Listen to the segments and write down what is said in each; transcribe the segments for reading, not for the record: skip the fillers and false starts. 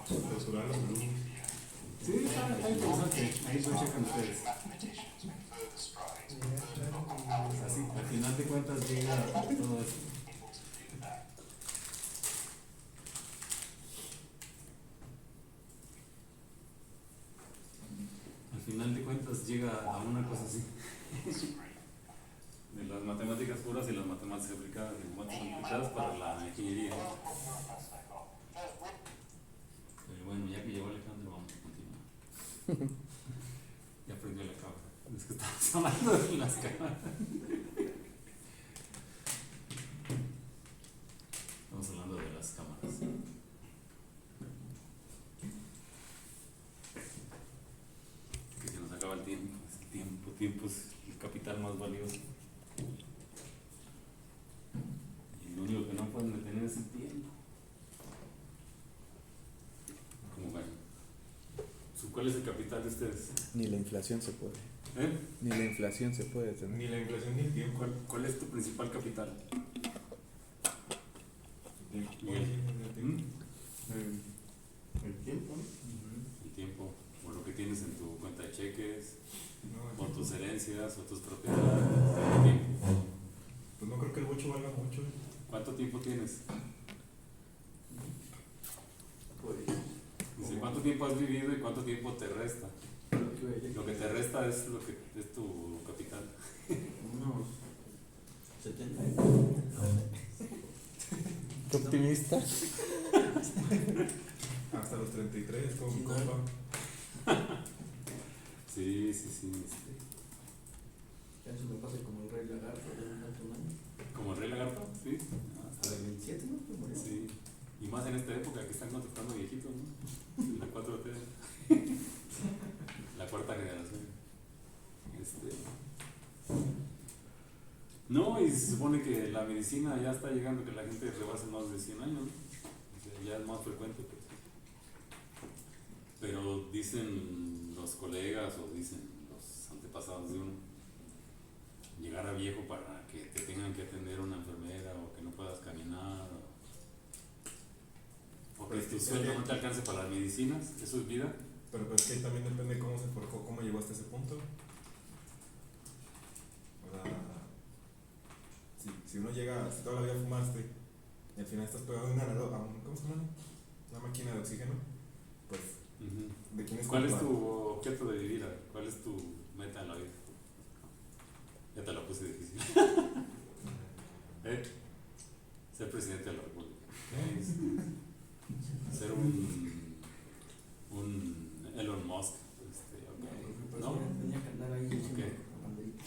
Clausurar los alumnos. Sí, está interesante. Ahí lo checan ustedes. Así, al final de cuentas llega todo esto. Al final de cuentas llega a una cosa así. De las matemáticas puras y las matemáticas aplicadas, y matemáticas aplicadas para la ingeniería. Pero bueno, ya que llegó Alejandro, vamos a continuar. Ya prendió la cámara. Es que estamos hablando de las cámaras. Estamos hablando de las cámaras. Que se nos acaba el tiempo. El tiempo es el capital más valioso. Y lo único que no pueden detener es el tiempo. Como bueno. ¿Cuál es el capital de ustedes? Ni la inflación se puede. ¿Eh? Ni la inflación se puede tener. Ni la inflación ni el tiempo. ¿Cuál es tu principal capital? El tiempo. Miguel. El tiempo, ¿no? El tiempo, o lo que tienes en tu cuenta de cheques, No, o tus herencias, o tus propiedades, el tiempo. pues no creo que el bocho valga mucho. ¿Cuánto tiempo tienes? Pues, Dice, ¿cuánto tiempo has vivido y cuánto tiempo te resta? Lo que te resta es lo que es tu capital. unos 70. Qué optimista. Hasta los 33, como mi Sí, compa. Sí. Eso me pasa como el rey lagarto, ya no tanto un año. ¿Como el rey lagarto? Sí. Hasta el 27, ¿no? Pues morir. Sí. Y más en esta época que están contratando viejitos, ¿no? La 4T. La cuarta generación. No, y se supone que la medicina ya está llegando, que la gente rebase más de 100 años, ¿no? O sea, ya es más frecuente. Pues. Pero dicen los colegas o dicen los antepasados de uno, llegar a viejo para que te tengan que atender una enfermera o que no puedas caminar o que Pues, tu es sueldo que- no te alcance para las medicinas, eso es vida. Pero pues que ahí también depende cómo se forjó, cómo llegó hasta ese punto. O sea, si uno llega, si toda la vida fumaste y al final estás pegado a ¿cómo se llama? Una máquina de oxígeno, pues, ¿de quién es ¿Cuál es culpa? tu objeto de vida? ¿Cuál es tu meta en la vida? Ya te la puse difícil. ¿Eh? Ser presidente de la República. Ser un Elon Musk. Pues ¿No? ya tenía que andar ahí haciendo Ok. la banderita.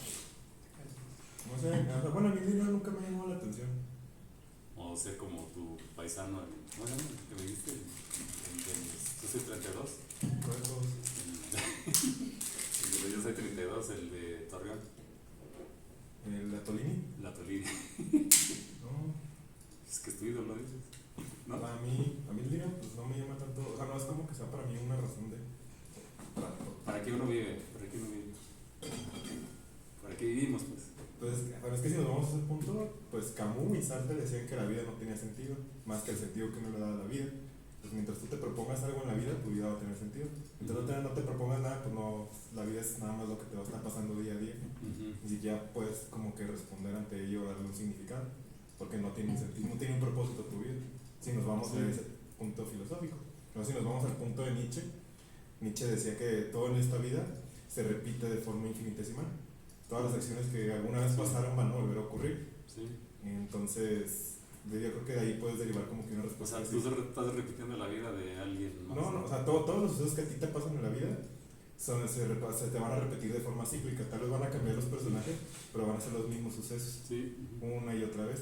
No sé, o sea, bueno, a mí el dinero nunca me llamó la atención. O ser como tu paisano, bueno, que me diste, yo soy 32. ¿Cuál es los- Yo soy 32, el de Torreón, ¿El Atolini? la Tolini. No. Es que es tu ídolo, dices. ¿No? A mí el dinero pues no me llama tanto, o sea, no es como que sea para mí una razón de... ¿Para qué uno vive? ¿Para qué uno vive? ¿Para qué vivimos, pues? Pues, pero es que si nos vamos a ese punto, pues Camus y Sartre decían que la vida no tenía sentido, más que el sentido que uno le da a la vida. Pues mientras tú te propongas algo en la vida, tu vida va a tener sentido. Mientras no te propongas nada, pues no, la vida es nada más lo que te va a estar pasando día a día. Ni siquiera puedes como que responder ante ello o darle un significado, porque no tiene un sentido, no tiene un propósito tu vida. Si nos vamos a ese punto filosófico. No, si nos vamos al punto de Nietzsche, Nietzsche decía que todo en esta vida se repite de forma infinitesimal. Todas las acciones que alguna vez pasaron van a volver a ocurrir. Sí. Entonces, yo creo que de ahí puedes derivar como que una O respuesta. sea, tú estás repitiendo la vida de alguien más. No, o sea, todos los sucesos que a ti te pasan en la vida se te van a repetir de forma cíclica. Tal vez van a cambiar los personajes, pero van a ser los mismos sucesos Sí. una y otra vez.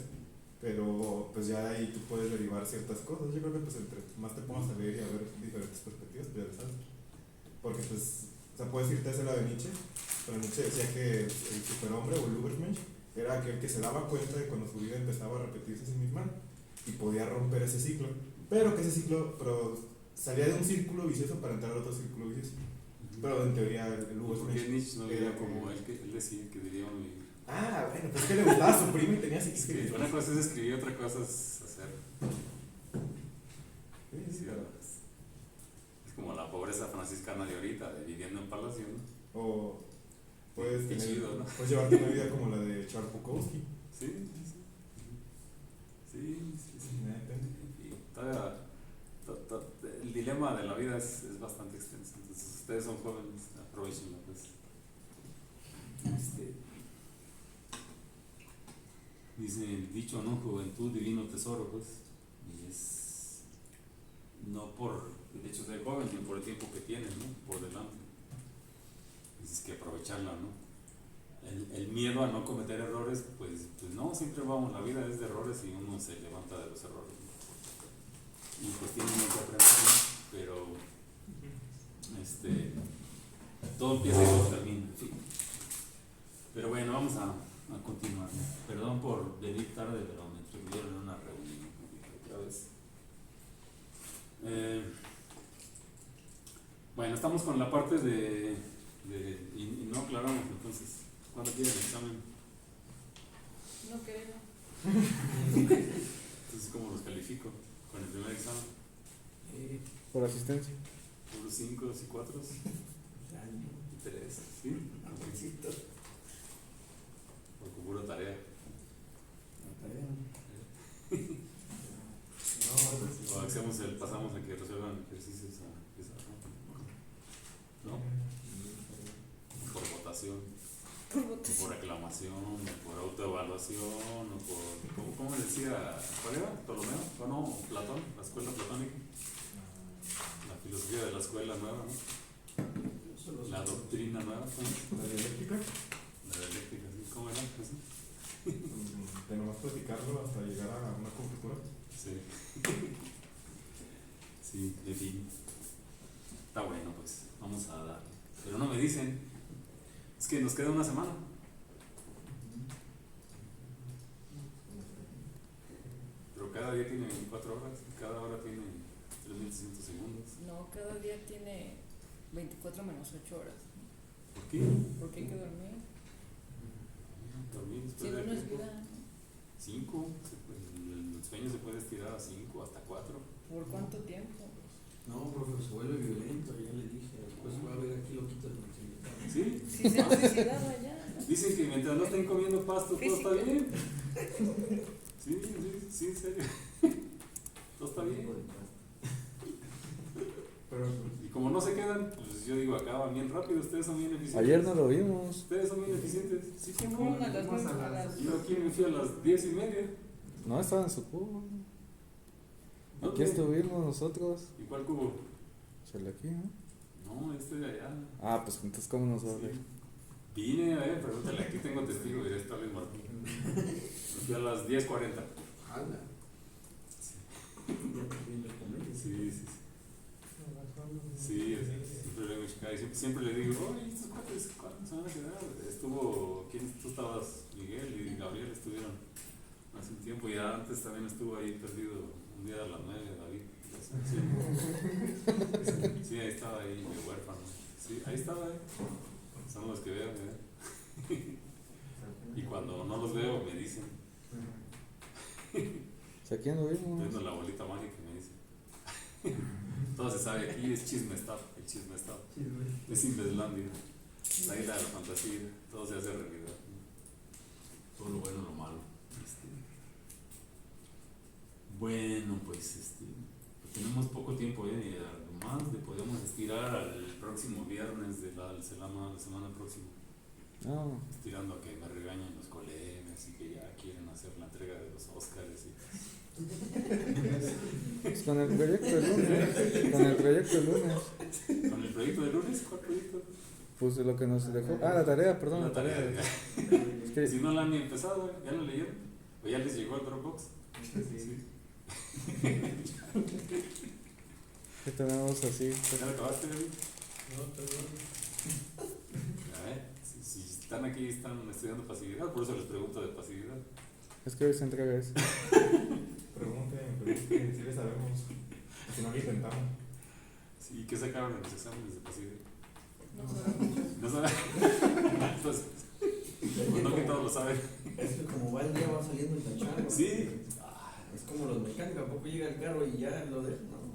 Pero pues ya de ahí tú puedes derivar ciertas cosas. Yo creo que pues entre más te pongas a leer y a ver diferentes perspectivas, pues ya lo sabes. Porque pues, o sea, puedes irte a ese lado de Nietzsche, pero Nietzsche decía que el superhombre o el Übermensch era aquel que se daba cuenta de cuando su vida empezaba a repetirse a sí misma y podía romper ese ciclo. Pero que ese ciclo salía de un círculo vicioso para entrar a otro círculo vicioso. Pero en teoría el Porque Übermensch Nietzsche no era vivía como él decía que deberíamos vivir. Ah, bueno, pues es que le gustaba a su primo y tenía así Es que una cosa es escribir, otra cosa es hacer. Sí, Sí, pero como la pobreza franciscana de ahorita, de viviendo en palacio, ¿no? O puedes, Qué chido, ¿no? puedes llevarte una vida como la de Charles Bukowski. Sí, sí. Depende. Y todavía, el dilema de la vida es bastante extenso. Entonces, ustedes son jóvenes, aprovechenlo, pues. Dice el dicho, ¿no? Juventud, divino tesoro, pues. Y es no por el hecho de ser joven, sino por el tiempo que tienes, ¿no? Por delante. Dices que aprovecharla, ¿no? El miedo a no cometer errores, pues no, siempre vamos, la vida es de errores y uno se levanta de los errores, ¿no? Y pues tiene uno que aprender, ¿no? Pero todo empieza y todo termina, en fin. Pero bueno, vamos a continuar. Perdón por venir tarde, pero me estuvieron en una reunión otra vez. Bueno, estamos con la parte y no aclaramos entonces. ¿Cuándo quieren el examen? No queremos. Entonces, ¿cómo los califico con el primer examen? Por asistencia. ¿Puros 5 y 4? Y 3, ¿sí? Abuelcito. Por pura tarea. La tarea. O pasamos a que resuelvan ejercicios ¿no? Por votación. Por reclamación, por autoevaluación, o por, ¿cómo decía? ¿Cuál era? ¿Ptolomeo? ¿O no? Platón, la escuela platónica. La filosofía de la escuela nueva, ¿no? La doctrina nueva, ¿no? La dialéctica, La dialéctica, ¿sí? ¿Cómo era? ¿Eso? de nomás platicarlo hasta llegar a una conjetura. Sí. Sí, en fin. Está bueno, pues, vamos a darle. Pero no me dicen. Es que nos queda una semana. Pero cada día tiene 24 horas, cada hora tiene 3.600 segundos. No, cada día tiene 24 menos 8 horas. ¿Por qué? Porque hay que dormir. Dormir Si después no, de no es tiempo. vida. 5, el sueño se puede estirar a 5, hasta 4. ¿Por cuánto tiempo? No, profe, se vuelve violento, ya le dije. Después va a ver aquí lo quito de tranquilidad. ¿Sí? Si se suicidaba ya. Dicen que mientras no estén comiendo pasto, todo está Física. bien. Sí, en serio. Todo está bien. Pero Y como no se quedan, pues yo digo, acaban bien rápido, ustedes son bien eficientes. Ayer no lo vimos. Ustedes son bien eficientes. Sí, Se ¿cómo? fueron a las 9 a las. Yo aquí me fui a las 10:30. No, estaba en su cubo. ¿No? Aquí estuvimos nosotros. ¿Y cuál cubo? Sale aquí, ¿no? No, este de allá. Ah, pues entonces, ¿cómo nos va a ver? Sí. Vine, pregúntale, aquí tengo testigo directo, Luis Martín. Me fui a las 10:40. ¡Hala! Ya también le conviene. Sí. Sí, siempre vengo a checar y siempre le digo, oye, estos cuates, ¿cuándo se van a quedar? Tú estabas, Miguel y Gabriel estuvieron hace un tiempo, y antes también estuvo ahí perdido un día a las 9, David. Sí, ahí estaba ahí, mi huérfano. Sí, ahí estaba, son los que veo, Y cuando no los veo, me dicen, Aquí no vimos. viendo la bolita mágica, me dicen. Todo se sabe aquí, es chisme stop, el chisme stop. Es Inveslandia, la isla de la fantasía, todo se hace realidad. Todo lo bueno, lo malo. Bueno, pues tenemos poco tiempo, y además podemos estirar al próximo viernes de la semana próxima. No, Estirando a que me regañen los colegas y que ya quieren hacer la entrega de los Óscares. pues con el proyecto del lunes. Con el proyecto del lunes. ¿Con el proyecto de lunes? ¿Cuál proyecto? Pues de lo que nos dejó. Ah, la tarea, perdón. La tarea. Es que Si no la han ni empezado, ¿ya la leyeron? ¿O ya les llegó el Dropbox? Sí. que tenemos así. ¿Ya lo acabaste, David? No, perdón. Si están aquí, están estudiando pasividad, por eso les pregunto de pasividad. Es que hoy se entrega eso. pregunten, si les sabemos. Si no lo intentamos. Sí, ¿qué sacaron en los exámenes de pasividad? No sabemos. ¿No saben? Pues, pues no que todos lo saben. Es que como va el día va saliendo el cacharro. Sí. Es como los mecánicos, ¿a poco llega el carro y ya lo dejan? No.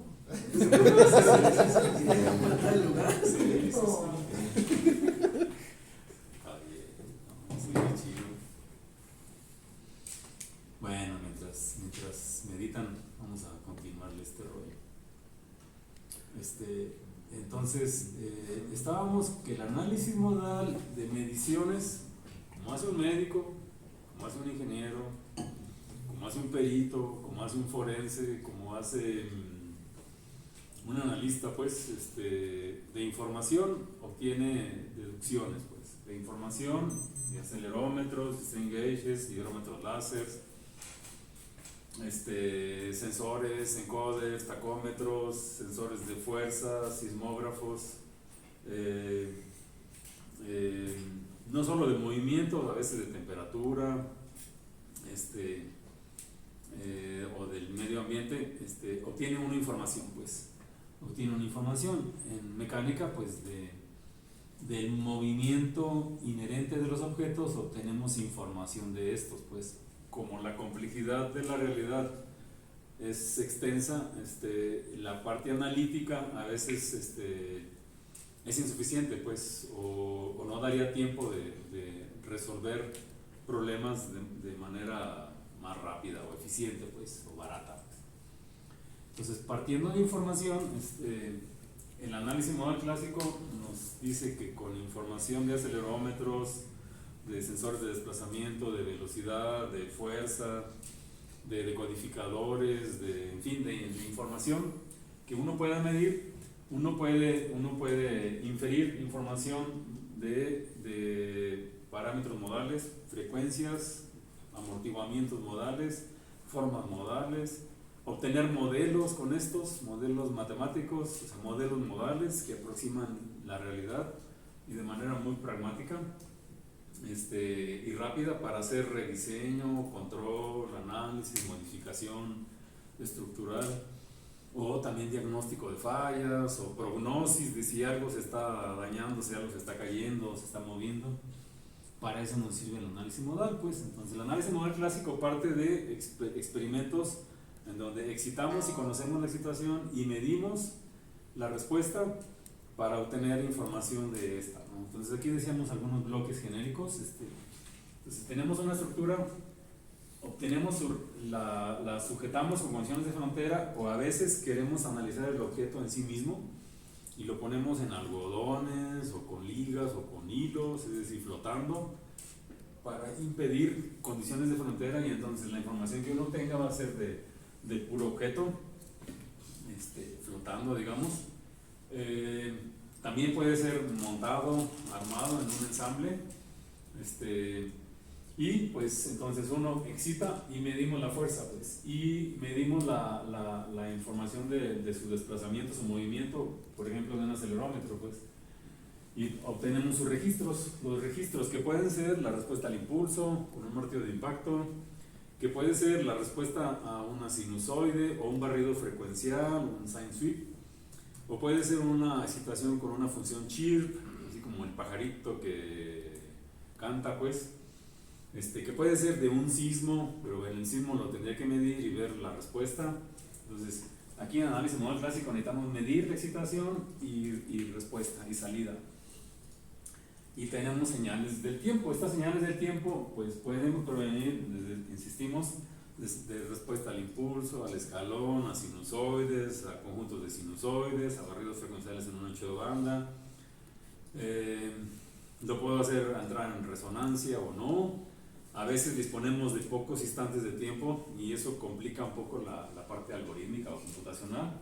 Está bien, no, sí, qué chido. Bueno, mientras meditan, vamos a continuarle este rollo. Entonces, estábamos que el análisis modal de mediciones, como hace un médico, como hace un ingeniero, como hace un perito, como hace un forense, como hace un analista, pues, de información, obtiene deducciones, pues, de información, de acelerómetros, strain gauges, hidrómetros láser, sensores, encoders, tacómetros, sensores de fuerza, sismógrafos, no solo de movimiento, a veces de temperatura, o del medio ambiente, obtiene una información, pues, obtiene una información. En mecánica, pues, del movimiento inherente de los objetos obtenemos información de estos, pues. Como la complejidad de la realidad es extensa, la parte analítica a veces es insuficiente, pues, o no daría tiempo de resolver problemas de manera más rápida o eficiente, pues, o barata. Entonces, partiendo de información, el análisis modal clásico nos dice que con información de acelerómetros, de sensores de desplazamiento, de velocidad, de fuerza, de decodificadores, en fin, de información que uno pueda medir, uno puede inferir información de parámetros modales, frecuencias, amortiguamientos modales, formas modales, obtener modelos con estos, modelos matemáticos, o sea, modelos modales que aproximan la realidad y de manera muy pragmática y rápida para hacer rediseño, control, análisis, modificación estructural, o también diagnóstico de fallas o prognosis de si algo se está dañando, si algo se está cayendo, se está moviendo. Para eso nos sirve el análisis modal, pues. Entonces el análisis modal clásico parte de experimentos en donde excitamos y conocemos la excitación y medimos la respuesta para obtener información de esta, ¿no? Entonces aquí decíamos algunos bloques genéricos. Entonces tenemos una estructura, la sujetamos con condiciones de frontera, o a veces queremos analizar el objeto en sí mismo y lo ponemos en algodones o con ligas o con hilos, es decir, flotando, para impedir condiciones de frontera, y entonces la información que uno tenga va a ser del puro objeto flotando, digamos. También puede ser montado, armado en un ensamble, y pues entonces uno excita y medimos la fuerza, pues, y medimos la información de su desplazamiento, su movimiento, por ejemplo de un acelerómetro, pues, y obtenemos sus registros, los registros que pueden ser la respuesta al impulso con un martillo de impacto, que puede ser la respuesta a una sinusoide o un barrido frecuencial, un sine sweep, o puede ser una excitación con una función chirp, así como el pajarito que canta, pues, que puede ser de un sismo, pero en el sismo lo tendría que medir y ver la respuesta. Entonces, aquí en análisis modal clásico necesitamos medir la excitación y respuesta y salida. Y tenemos señales del tiempo. Estas señales del tiempo pues pueden provenir, insistimos, de respuesta al impulso, al escalón, a sinusoides, a conjuntos de sinusoides, a barridos frecuenciales en un ancho de banda. Lo puedo hacer entrar en resonancia o no. A veces disponemos de pocos instantes de tiempo y eso complica un poco la parte algorítmica o computacional.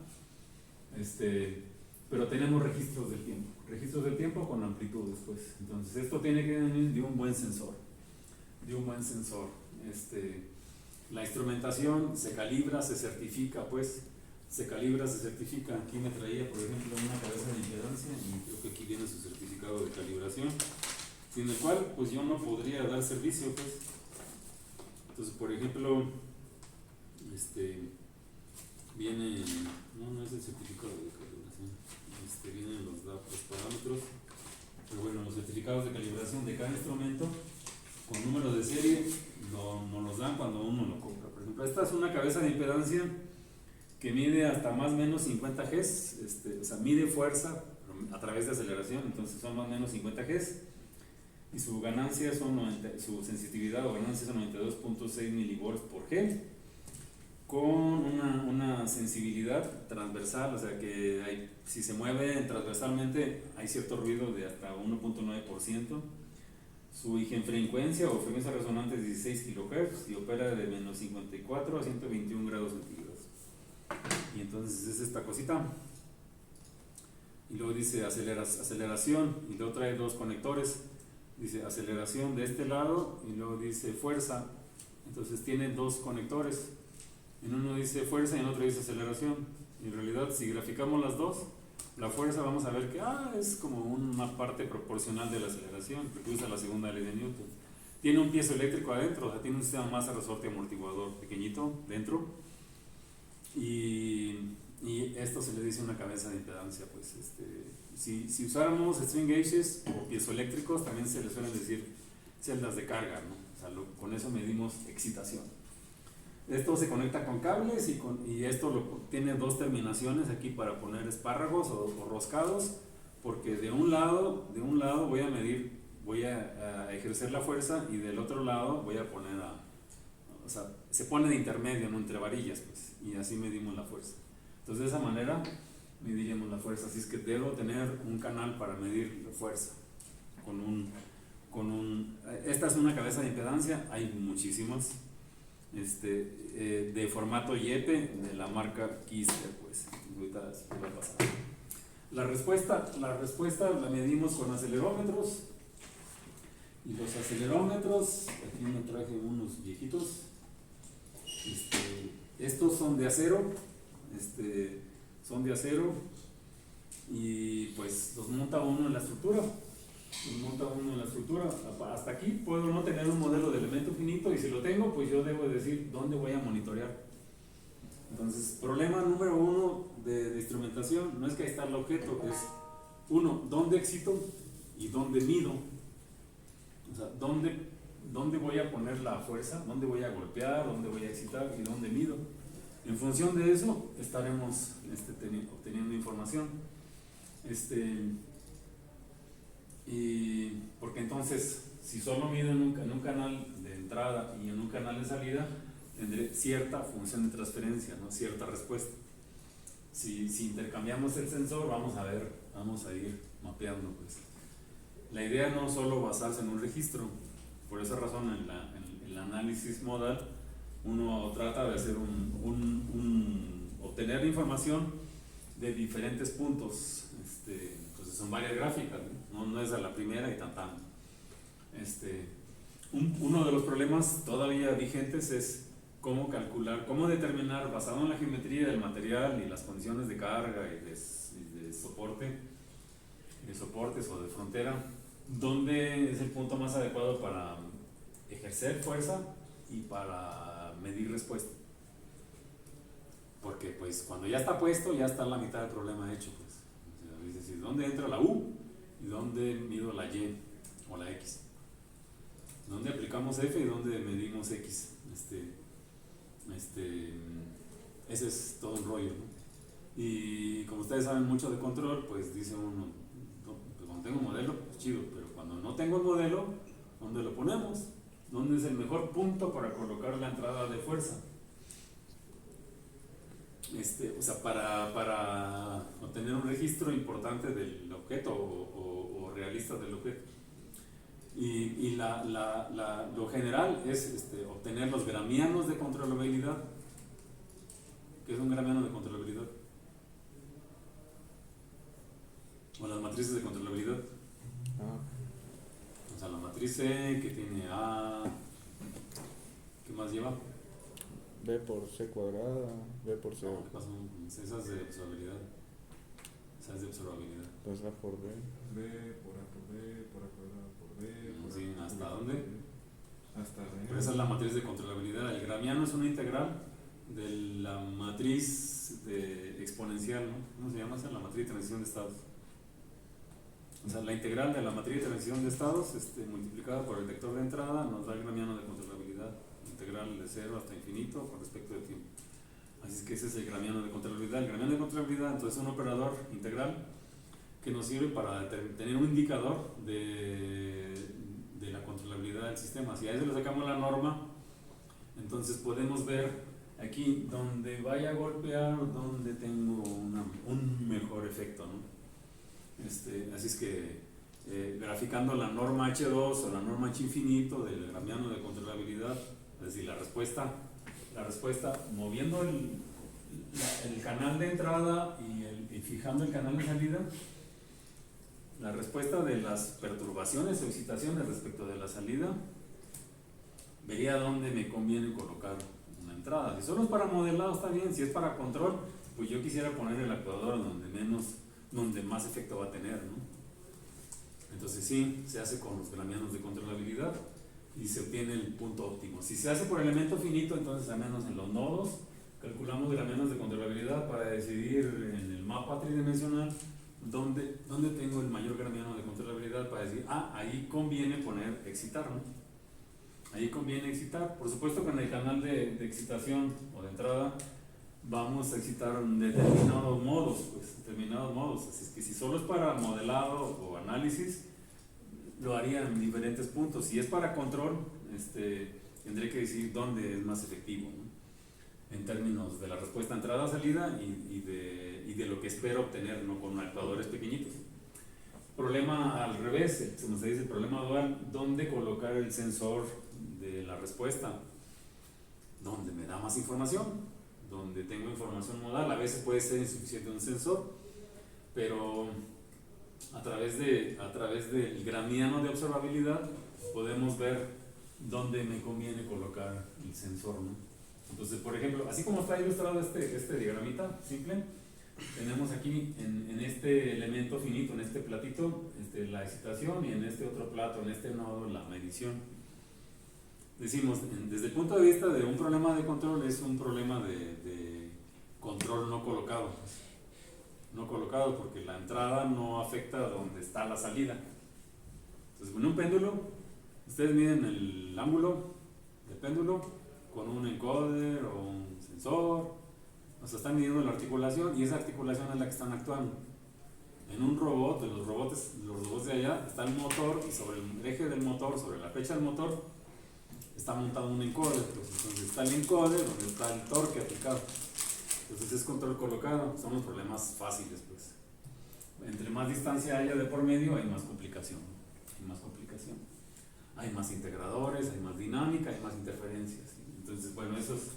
Pero tenemos registros del tiempo con amplitudes, pues. Entonces esto tiene que venir de un buen sensor, la instrumentación se calibra, se certifica, pues, aquí me traía, por ejemplo, una cabeza de impedancia y creo que aquí viene su certificado de calibración, sin el cual pues yo no podría dar servicio, pues. Entonces, por ejemplo, viene, no es el certificado de calibración, vienen los parámetros, pero bueno, los certificados de calibración de cada instrumento con números de serie nos los dan cuando uno lo compra. Por ejemplo, esta es una cabeza de impedancia que mide hasta más o menos 50 Gs, o sea, mide fuerza, pero a través de aceleración, entonces son más o menos 50 Gs y su ganancia su sensitividad o ganancia son 92.6 milivolts por G con una sensibilidad transversal, o sea que si se mueve transversalmente hay cierto ruido de hasta 1.9%. Su eigenfrecuencia o frecuencia resonante es 16 kHz y opera de menos 54 a 121 grados centígrados. Y entonces es esta cosita. Y luego dice aceleración y luego trae dos conectores. Dice aceleración de este lado y luego dice fuerza. Entonces tiene dos conectores. En uno dice fuerza y en otro dice aceleración. Y en realidad si graficamos las dos, la fuerza vamos a ver que es como una parte proporcional de la aceleración, porque usa la segunda ley de Newton. Tiene un piezo eléctrico adentro, o sea, tiene un sistema masa, resorte, amortiguador pequeñito dentro. Y esto se le dice una cabeza de impedancia. Pues si usáramos string gauges o piezoeléctricos, también se le suelen decir celdas de carga, ¿no? O sea, con eso medimos excitación. Esto se conecta con cables y esto tiene dos terminaciones aquí para poner espárragos o roscados, porque de un lado voy a ejercer la fuerza y del otro lado voy a poner o sea, se pone de intermedio, ¿no? Entre varillas, pues, y así medimos la fuerza. Entonces de esa manera mediríamos la fuerza, así es que debo tener un canal para medir la fuerza esta es una cabeza de impedancia, hay muchísimas. De formato YEPE de la marca Kister, pues ahorita se va a pasar. La respuesta la medimos con acelerómetros y los acelerómetros, aquí me traje unos viejitos, estos son de acero, y pues los monta uno en la estructura. Hasta aquí puedo no tener un modelo de elemento finito y si lo tengo, pues yo debo decir dónde voy a monitorear. Entonces, problema número uno de instrumentación no es que ahí está el objeto, es uno, dónde excito y dónde mido. O sea, dónde voy a poner la fuerza, dónde voy a golpear, dónde voy a excitar y dónde mido. En función de eso estaremos obteniendo información. Y porque entonces, si solo mido en un canal de entrada y en un canal de salida, tendré cierta función de transferencia, ¿no? Cierta respuesta. Si intercambiamos el sensor, vamos a ir mapeando, pues. La idea no solo basarse en un registro, por esa razón en el análisis modal uno trata de hacer obtener información de diferentes puntos. Entonces son varias gráficas, no es a la primera y tan. Uno de los problemas todavía vigentes es cómo determinar, basado en la geometría del material y las condiciones de carga y de soportes o de frontera, dónde es el punto más adecuado para ejercer fuerza y para medir respuesta. Porque pues cuando ya está puesto, ya está la mitad del problema hecho, pues. O sea, es decir, ¿dónde entra la U y dónde mido la Y o la X? ¿Dónde aplicamos F y dónde medimos X? Ese es todo un rollo, ¿no? Y como ustedes saben mucho de control, pues dice uno, pues cuando tengo un modelo, pues chido, pero cuando no tengo el modelo, ¿dónde lo ponemos? ¿Dónde es el mejor punto para colocar la entrada de fuerza? O sea, para obtener un registro importante del objeto o realista del objeto. Y lo general es obtener los gramianos de controlabilidad. ¿Qué es un gramiano de controlabilidad? O las matrices de controlabilidad. O sea, la matriz C que tiene A, ¿qué más lleva? B por C cuadrada, B por C. No, ¿qué pasó? Esas de observabilidad. Pues A por B. B por A por B, por A cuadrada por B. Por Sí, A ¿hasta por dónde? B, hasta B. Pero esa es la matriz de controlabilidad. El gramiano es una integral de la matriz exponencial, ¿no? ¿Cómo se llama esa? La matriz de transición de estados. O sea, la integral de la matriz de transición de estados multiplicada por el vector de entrada nos da el gramiano de controlabilidad. Integral de 0 hasta infinito con respecto del tiempo. Así es que ese es el gramiano de controlabilidad. El gramiano de controlabilidad entonces es un operador integral que nos sirve para tener un indicador de la controlabilidad del sistema. Si a eso le sacamos la norma, entonces podemos ver aquí donde vaya a golpear, donde tengo un mejor efecto, ¿no? Así es que graficando la norma H2 o la norma H infinito del gramiano de controlabilidad, es decir, la respuesta moviendo el canal de entrada y fijando el canal de salida, la respuesta de las perturbaciones o excitaciones respecto de la salida, vería dónde me conviene colocar una entrada. Si solo es para modelado está bien, si es para control, pues yo quisiera poner el actuador donde más efecto va a tener, ¿no? Entonces sí, se hace con los gramianos de controlabilidad y se obtiene el punto óptimo. Si se hace por elemento finito, entonces al menos en los nodos calculamos gramianos de controlabilidad para decidir en el mapa tridimensional dónde tengo el mayor gramiano de controlabilidad para decir, ahí conviene poner excitar, ¿no? Ahí conviene excitar. Por supuesto que en el canal de excitación o de entrada vamos a excitar determinados modos, así es que si solo es para modelado o análisis, lo haría en diferentes puntos. Si es para control, tendré que decir dónde es más efectivo, ¿no? En términos de la respuesta entrada-salida y de lo que espero obtener, ¿no? Con actuadores pequeñitos. Problema al revés, como se dice, el problema dual, ¿dónde colocar el sensor de la respuesta? ¿Dónde me da más información? Donde tengo información modal. A veces puede ser insuficiente un sensor, pero a través del gramiano de observabilidad podemos ver dónde me conviene colocar el sensor, ¿no? Entonces, por ejemplo, así como está ilustrado este diagramita simple, tenemos aquí en este elemento finito, en este platito, la excitación, y en este otro plato, en este nodo, la medición. Decimos, desde el punto de vista de un problema de control, es un problema de control no colocado. No colocado porque la entrada no afecta donde está la salida. Entonces, con un péndulo, ustedes miden el ángulo del péndulo con un encoder o un sensor, o sea, están midiendo la articulación y esa articulación es la que están actuando. En un robot, los robots de allá, está el motor y sobre el eje del motor, sobre la fecha del motor, está montado un encoder. Entonces está el encoder donde está el torque aplicado. Entonces es control colocado, son los problemas fáciles, pues. Entre más distancia haya de por medio, hay más complicación. Hay más integradores, hay más dinámica, hay más interferencias. Entonces, bueno, eso es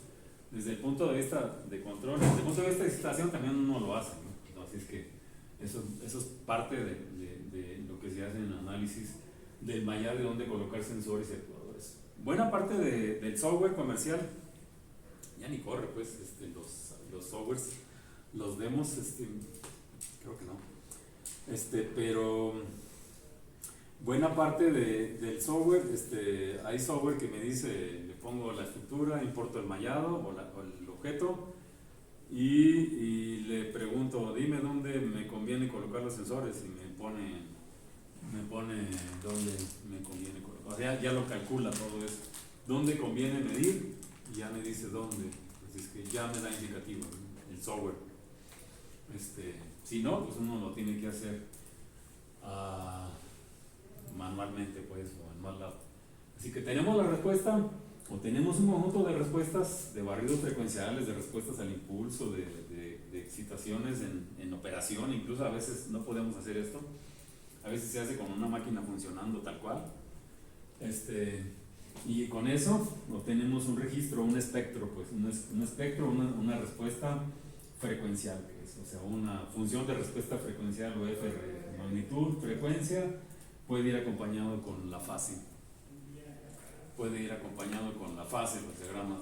desde el punto de vista de control. Desde el punto de vista de excitación también uno lo hace, ¿no? Así es que eso es parte de lo que se hace en el análisis del mallado de dónde colocar sensores y actuadores. Buena parte del software comercial ya ni corre, pues, los softwares, los demos, creo que no, pero buena parte del software, hay software que me dice, le pongo la estructura, importo el mallado o el objeto y le pregunto, dime dónde me conviene colocar los sensores, y me pone dónde me conviene colocar. O sea, ya lo calcula todo eso, dónde conviene medir y ya me dice dónde. Así es que ya me da indicativo, ¿no? El software. Si no, pues uno lo tiene que hacer manualmente, pues, o en MATLAB. Así que tenemos la respuesta, o tenemos un conjunto de respuestas, de barridos frecuenciales, de respuestas al impulso, de excitaciones en operación. Incluso a veces no podemos hacer esto. A veces se hace con una máquina funcionando tal cual. Y con eso obtenemos un registro, un espectro, pues un espectro, una respuesta frecuencial, o sea, una función de respuesta frecuencial o F, magnitud, frecuencia, puede ir acompañado con la fase. Los diagramas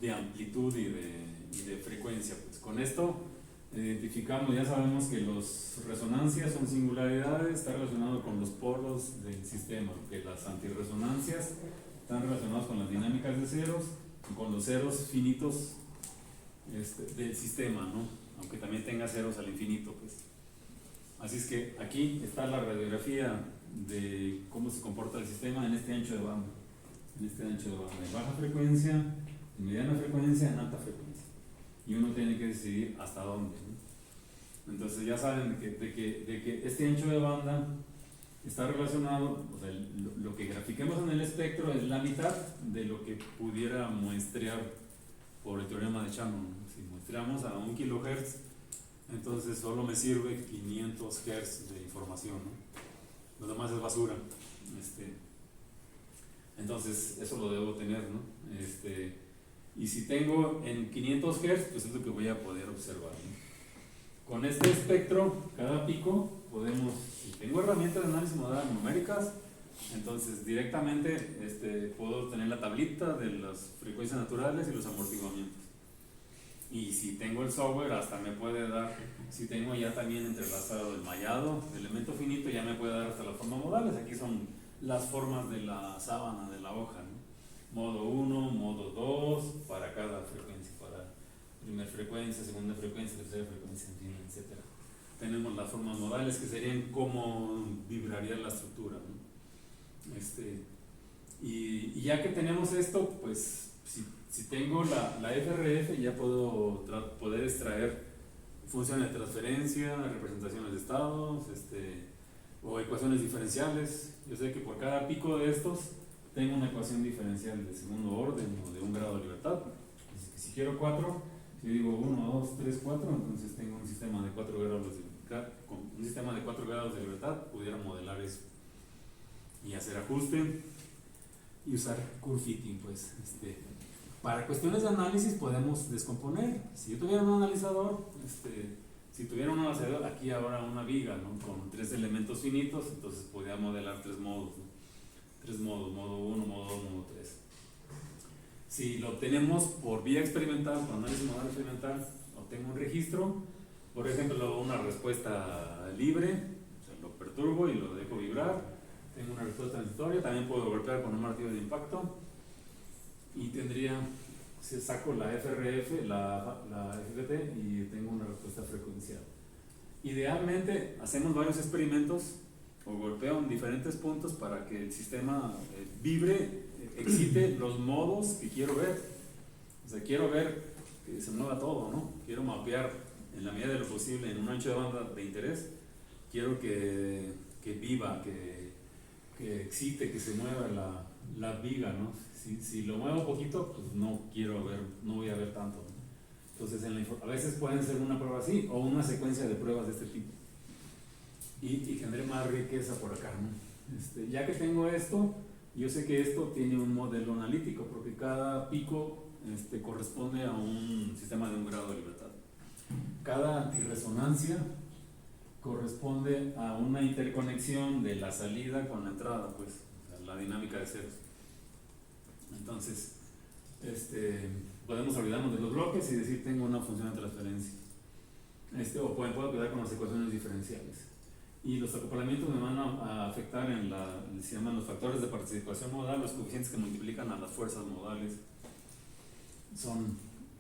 de amplitud y de frecuencia. Pues con esto identificamos, ya sabemos que las resonancias son singularidades, está relacionado con los polos del sistema, que las antirresonancias están relacionadas con las dinámicas de ceros y con los ceros finitos del sistema, ¿no? Aunque también tenga ceros al infinito, pues. Así es que aquí está la radiografía de cómo se comporta el sistema en este ancho de banda. En baja frecuencia, en mediana frecuencia, en alta frecuencia. Y uno tiene que decidir hasta dónde, ¿no? Entonces, Entonces ya saben de que este ancho de banda está relacionado, o sea, lo que grafiquemos en el espectro es la mitad de lo que pudiera muestrear por el teorema de Shannon. Si muestreamos a 1 kHz, entonces solo me sirve 500 Hz de información, ¿no? Lo demás es basura. Entonces eso lo debo tener, ¿no? Y si tengo en 500 Hz, pues es lo que voy a poder observar, ¿no? Con este espectro, cada pico podemos, si tengo herramientas de análisis modal numéricas, entonces directamente puedo tener la tablita de las frecuencias naturales y los amortiguamientos. Y si tengo el software, hasta me puede dar, si tengo ya también entrelazado el mallado, el elemento finito, ya me puede dar hasta las formas modales. Aquí son las formas de la sábana, de la hoja, ¿no? Modo 1, modo 2, para cada frecuencia, para primera frecuencia, segunda frecuencia, tercera frecuencia, etc. Tenemos las formas modales que serían cómo vibraría la estructura, ¿no? Y ya que tenemos esto, pues si tengo la FRF, ya puedo poder extraer funciones de transferencia, representaciones de estados, o ecuaciones diferenciales. Yo sé que por cada pico de estos tengo una ecuación diferencial de segundo orden o de un grado de libertad. Si quiero 4, si digo 1, 2, 3, 4, entonces tengo un sistema de 4 grados de libertad. Con un sistema de 4 grados de libertad pudiera modelar eso y hacer ajuste y usar curve fitting, pues. Para cuestiones de análisis podemos descomponer. Si yo tuviera un analizador, si tuviera un analizador, aquí ahora una viga, ¿no? Con 3 elementos finitos, entonces podría modelar 3 modos, ¿no? 3 modos, modo 1, modo 2, modo 3. Si lo obtenemos por vía experimental, por análisis modal experimental, obtengo un registro, por ejemplo, una respuesta libre, o sea, lo perturbo y lo dejo vibrar, tengo una respuesta transitoria, también puedo golpear con un martillo de impacto, y tendría, si saco la FRF, la FFT, y tengo una respuesta frecuencial. Idealmente hacemos varios experimentos o golpeo en diferentes puntos para que el sistema vibre, excite los modos que quiero ver. O sea, quiero ver que se mueva todo, ¿no? Quiero mapear en la medida de lo posible en un ancho de banda de interés. Quiero que viva, que excite, que se mueva la viga, ¿no? Si lo muevo poquito, pues no voy a ver tanto, ¿no? Entonces a veces pueden ser una prueba así o una secuencia de pruebas de este tipo y genere más riqueza por acá, ¿no? Ya que tengo esto, yo sé que esto tiene un modelo analítico porque cada pico corresponde a un sistema de un grado de libertad. Cada antirresonancia corresponde a una interconexión de la salida con la entrada, pues, o sea, la dinámica de ceros. Entonces, podemos olvidarnos de los bloques y decir tengo una función de transferencia. O puedo quedar con las ecuaciones diferenciales. Y los acoplamientos me van a afectar se llaman los factores de participación modal, los coeficientes que multiplican a las fuerzas modales. Son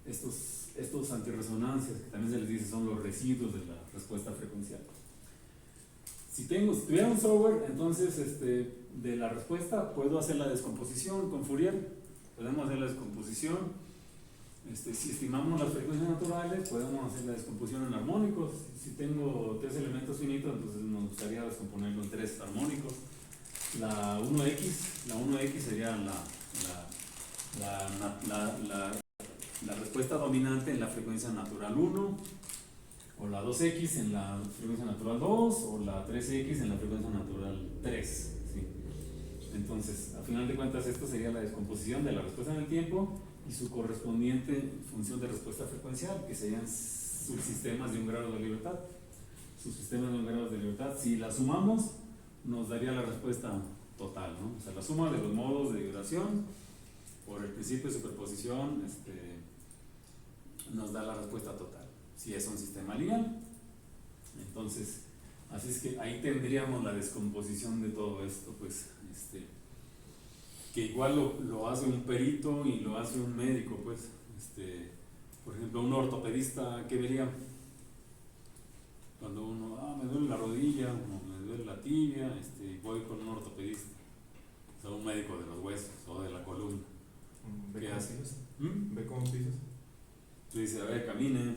estos antirresonancias, que también se les dice son los residuos de la respuesta frecuencial. Si tuviera un software, entonces de la respuesta puedo hacer la descomposición con Fourier. Podemos hacer la descomposición. Si estimamos las frecuencias naturales, podemos hacer la descomposición en armónicos. Si tengo 3 elementos finitos, entonces nos gustaría descomponerlo en 3 armónicos. La 1X sería la respuesta dominante en la frecuencia natural 1, o la 2X en la frecuencia natural 2, o la 3X en la frecuencia natural 3. ¿Sí? Entonces, a final de cuentas, esto sería la descomposición de la respuesta en el tiempo y su correspondiente función de respuesta frecuencial, que serían subsistemas de un grado de libertad. Subsistemas de un grado de libertad, si la sumamos, nos daría la respuesta total, ¿no? O sea, la suma de los modos de vibración por el principio de superposición nos da la respuesta total, si es un sistema lineal. Entonces, así es que ahí tendríamos la descomposición de todo esto, pues, que igual lo hace un perito y lo hace un médico, pues, por ejemplo, un ortopedista, ¿qué vería? Cuando uno, me duele la rodilla, o me duele la tibia, voy con un ortopedista, o sea, un médico de los huesos o de la columna. ¿Ve ¿Qué cómo hace? pisas? ¿Ve cómo pisas? Le dice, a ver, camine,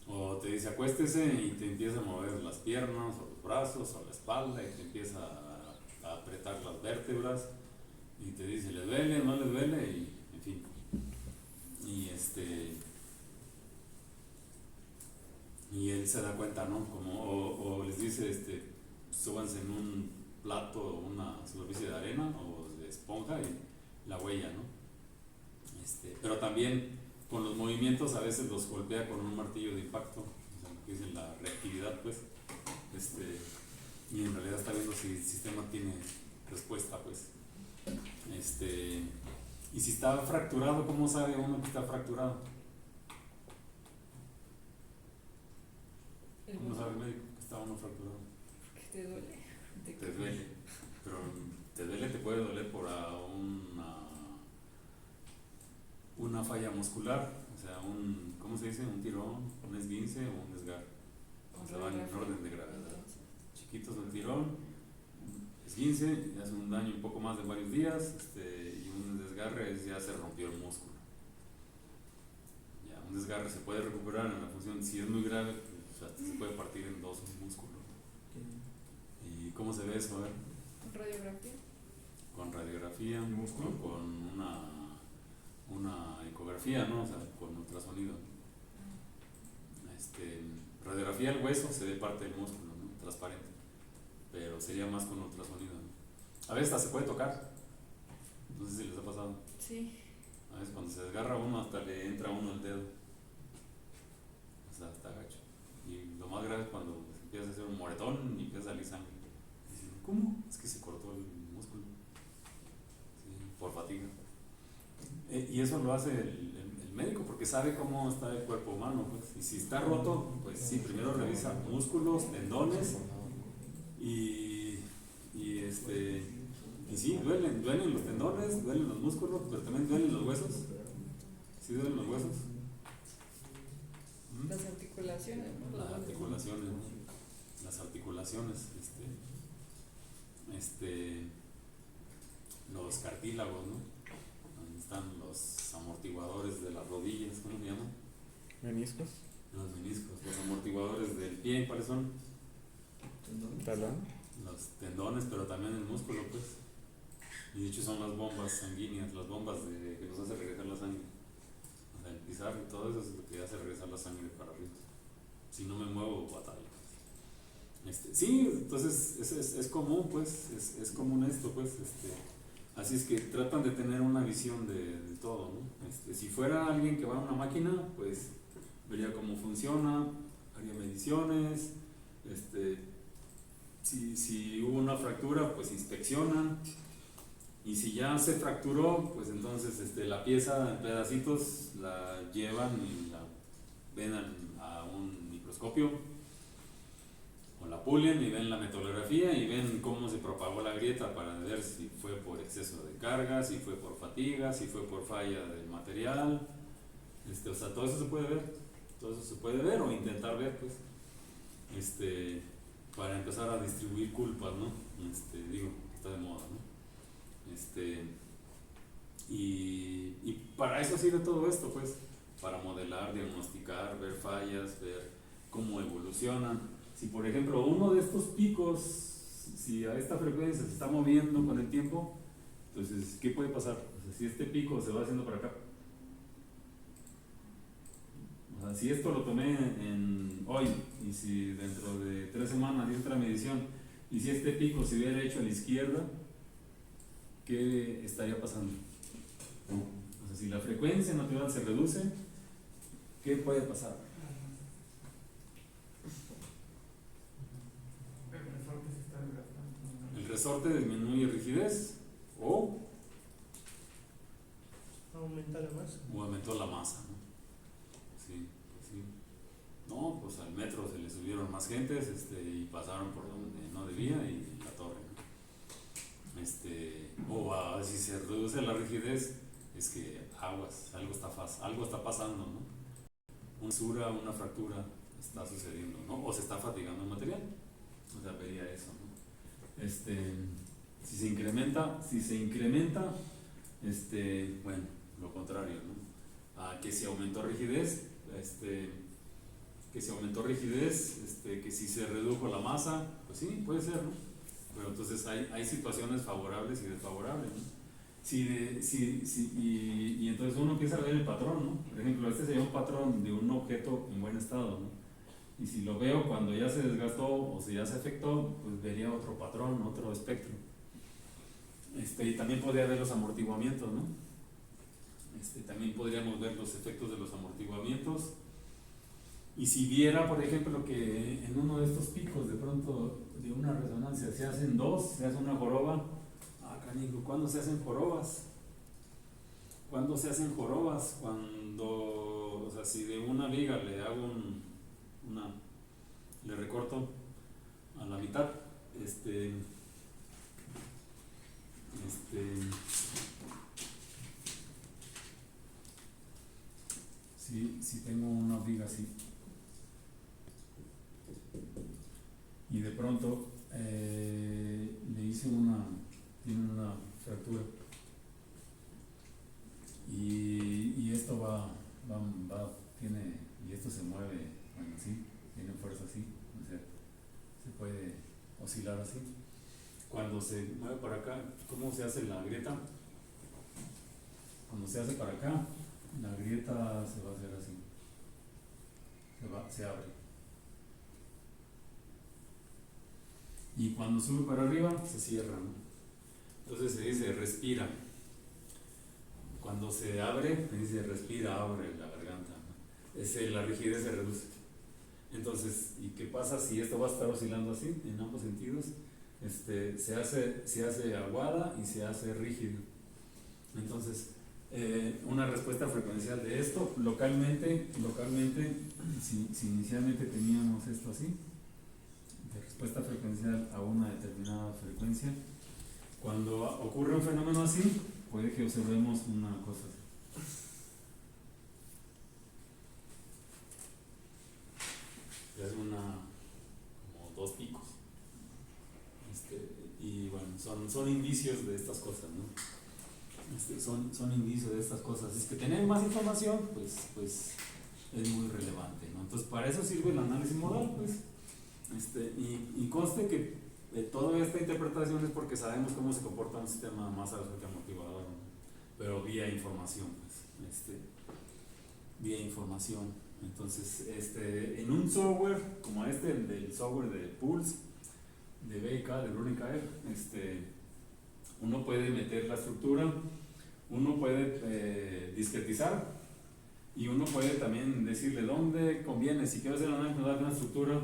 O te dice acuéstese y te empieza a mover las piernas o los brazos o la espalda y te empieza a apretar las vértebras y te dice le duele, no le duele y en fin. Y y él se da cuenta, ¿no? Como, o les dice, súbanse en un plato o una superficie de arena o de esponja y la huella, ¿no? Pero también con los movimientos a veces los golpea con un martillo de impacto, o sea, lo que dicen la reactividad, pues, y en realidad está viendo si el sistema tiene respuesta, pues. Y si está fracturado, ¿cómo sabe uno que está fracturado? ¿Cómo sabe el médico que está uno fracturado? ¿Qué te duele? Te duele, pero te duele, te puede doler por una falla muscular, o sea, ¿cómo se dice? Un tirón, un esguince o un desgarre. O sea, van en orden de gravedad. Chiquitos el tirón, esguince, hace un daño un poco más de varios días, y un desgarre ya se rompió el músculo. Ya, un desgarre se puede recuperar en la función, si es muy grave, o sea, se puede partir en dos un músculo. ¿Y cómo se ve eso? ¿Radiografía? Con radiografía, ¿El músculo? o con una ecografía, ¿no? O sea, con ultrasonido. Radiografía del hueso se ve parte del músculo, ¿no? Transparente, pero sería más con ultrasonido, ¿no? A veces hasta se puede tocar, no sé si les ha pasado. Sí. A veces cuando se desgarra uno hasta le entra a uno el dedo, o sea, está gacho. Y lo más grave es cuando empieza a hacer un moretón y empieza a salir sangre. Dicen, ¿cómo? Es que se cortó el músculo, sí, por fatiga. Y eso lo hace el médico porque sabe cómo está el cuerpo humano, pues. Y si está roto, pues sí, primero revisa músculos, tendones y sí, duelen los tendones, duelen los músculos, pero también duelen los huesos. ¿Sí duelen los huesos? Las articulaciones, ¿no? Las articulaciones, ¿no? Las articulaciones, los cartílagos, ¿no? Donde están los amortiguadores de las rodillas, ¿cómo se llaman? ¿Meniscos? Los meniscos, los amortiguadores del pie, ¿cuáles son? ¿Talón? Los tendones, pero también el músculo, pues. Y de hecho son las bombas sanguíneas, las bombas que nos hace regresar la sangre. O sea, el pisar y todo eso es lo que hace regresar la sangre para arriba. Si no me muevo, batallo. Sí, entonces es común, pues, es común esto, pues. Así es que tratan de tener una visión de todo, ¿no? Si fuera alguien que va a una máquina, pues vería cómo funciona, haría mediciones, si hubo una fractura, pues inspeccionan, y si ya se fracturó, pues entonces la pieza en pedacitos la llevan y la ven a un microscopio, o la pulen y ven la metalografía y ven cómo se propagó la grieta para ver si fue por exceso de carga, si fue por fatiga, si fue por falla del material. O sea, todo eso se puede ver, o intentar ver, pues, para empezar a distribuir culpas, ¿no? Digo, está de moda, ¿no? Y para eso sirve todo esto, pues, para modelar, diagnosticar, ver fallas, ver cómo evolucionan. Si por ejemplo uno de estos picos, si a esta frecuencia se está moviendo con el tiempo, entonces, ¿qué puede pasar? O sea, si este pico se va haciendo para acá, o sea, si esto lo tomé hoy, y si dentro de 3 semanas hice otra medición, y si este pico se hubiera hecho a la izquierda, ¿qué estaría pasando? O sea, si la frecuencia natural se reduce, ¿qué puede pasar? El resorte disminuye rigidez o Aumenta la masa. o aumentó la masa, ¿no? Sí, pues sí. No, pues al metro se le subieron más gentes y pasaron por donde no debía y la torre, ¿no? Si se reduce la rigidez, es que algo está pasando, ¿no? Una fisura, una fractura está sucediendo, ¿no? O se está fatigando el material. O sea, vería eso, ¿no? Si se incrementa, bueno, lo contrario, ¿no? Que si aumentó rigidez, que si aumentó rigidez, que si se redujo la masa, pues sí, puede ser, ¿no? Pero entonces hay situaciones favorables y desfavorables, ¿no? Y entonces uno empieza a ver el patrón, ¿no? Por ejemplo, este sería un patrón de un objeto en buen estado, ¿no? Y si lo veo cuando ya se desgastó o si ya se afectó, pues vería otro patrón, otro espectro. Y también podría ver los amortiguamientos, ¿no? También podríamos ver los efectos de los amortiguamientos. Y si viera, por ejemplo, que en uno de estos picos de pronto de una resonancia se hacen dos, se hace una joroba, canijo, ¿cuándo se hacen jorobas? ¿Cuándo se hacen jorobas? Cuando, o sea, si de una viga le hago le recorto a la mitad, si tengo una viga así y de pronto le hice tiene una fractura y esto y esto se mueve, bueno, sí, tiene fuerza así, o sea, se puede oscilar así. Cuando se mueve para acá, ¿cómo se hace la grieta? Cuando se hace para acá, la grieta se va a hacer así, se abre. Y cuando sube para arriba, se cierra, ¿no? Entonces se dice respira. Cuando se abre, se dice respira, abre la garganta, ¿no? La rigidez se reduce. Entonces, ¿y qué pasa si esto va a estar oscilando así, en ambos sentidos? Se hace aguada y se hace rígido. Entonces, una respuesta frecuencial de esto, localmente, si inicialmente teníamos esto así, de respuesta frecuencial a una determinada frecuencia, cuando ocurre un fenómeno así, puede que observemos una cosa así. Es como dos picos. Y bueno, son indicios de estas cosas, ¿no? Son indicios de estas cosas. Es que tener más información, pues es muy relevante, ¿no? Entonces, para eso sirve el análisis modal, pues. Y conste que toda esta interpretación es porque sabemos cómo se comporta un sistema más que amortiguador, ¿no? Pero vía información, pues. Vía información. Entonces, en un software como el del software de Pulse, de BK, de Brunel Kaer, uno puede meter la estructura, uno puede discretizar y uno puede también decirle dónde conviene. Si quiero hacer un análisis modal de una estructura,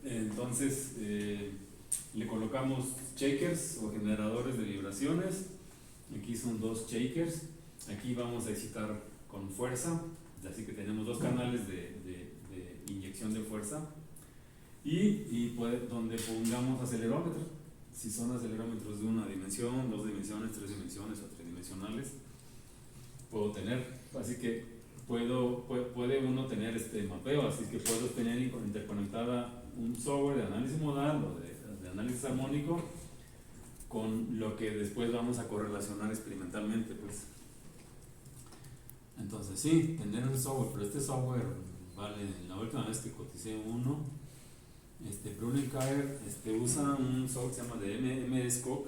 entonces le colocamos shakers o generadores de vibraciones. Aquí son dos shakers. Aquí vamos a excitar con fuerza, así que tenemos dos canales de inyección de fuerza. Y donde pongamos acelerómetros, si son acelerómetros de una dimensión, dos dimensiones, tres dimensiones o tridimensionales, puedo tener, así que puede uno tener mapeo, así que puedo tener interconectada un software de análisis modal o de análisis armónico con lo que después vamos a correlacionar experimentalmente, pues. Entonces sí, tener un software, pero este software vale, la última vez que coticé uno, Brunel Kaer usa un software que se llama de MSCOC,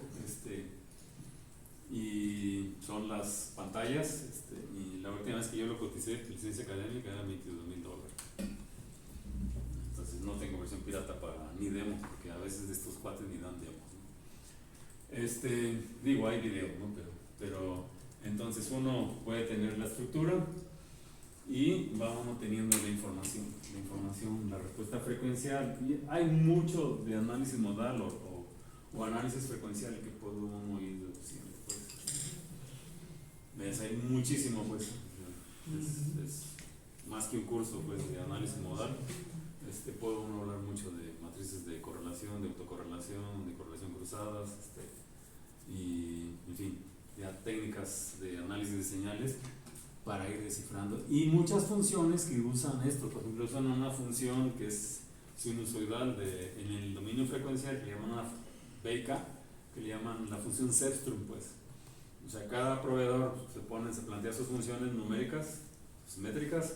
y son las pantallas, y la última vez que yo lo coticé, licencia académica, era $22,000. Entonces no tengo versión pirata ni demo, porque a veces de estos cuates ni dan demos, ¿no? Digo, hay video, ¿no? Pero entonces uno puede tener la estructura y va uno teniendo la información, la respuesta frecuencial. Y hay mucho de análisis modal o análisis frecuencial que puede uno ir deduciendo, pues. ¿Ves? Hay muchísimo, pues. Es más que un curso, pues, de análisis modal. Puede uno hablar mucho de matrices de correlación, de autocorrelación, de correlación cruzadas, y en fin, ya técnicas de análisis de señales para ir descifrando, y muchas funciones que usan esto. Por ejemplo, usan una función que es sinusoidal en el dominio frecuencial, que le llaman una BK, que le llaman la función Cepstrum, pues. O sea, cada proveedor se plantea sus funciones numéricas, sus métricas,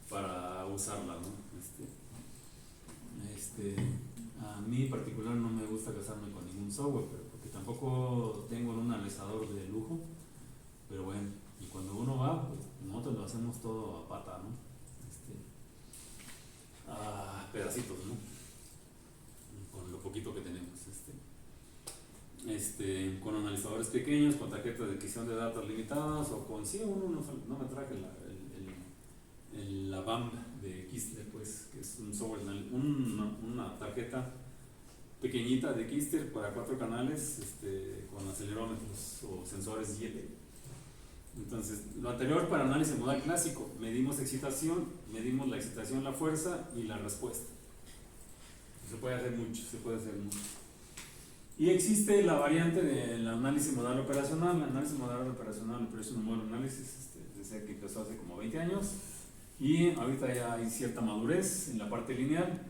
para usarla, ¿no? A mí en particular no me gusta casarme con ningún software, pero porque tampoco tengo un analizador de lujo, pero bueno, y cuando uno va, pues nosotros lo hacemos todo a pata, ¿no? A pedacitos, ¿no? Con lo poquito que tenemos, con analizadores pequeños, con tarjetas de adquisición de datos limitadas, o con, sí, uno no me traje la BAM de Kistler, pues, que es un software, una tarjeta pequeñita de Kistler para 4 canales, con acelerómetros o sensores YEPE. Entonces, lo anterior para análisis modal clásico, medimos excitación, medimos la excitación, la fuerza y la respuesta. Se puede hacer mucho. Y existe la variante del análisis modal operacional. El análisis modal operacional, Operational Model Analysis, desde que empezó hace como 20 años, y ahorita ya hay cierta madurez en la parte lineal,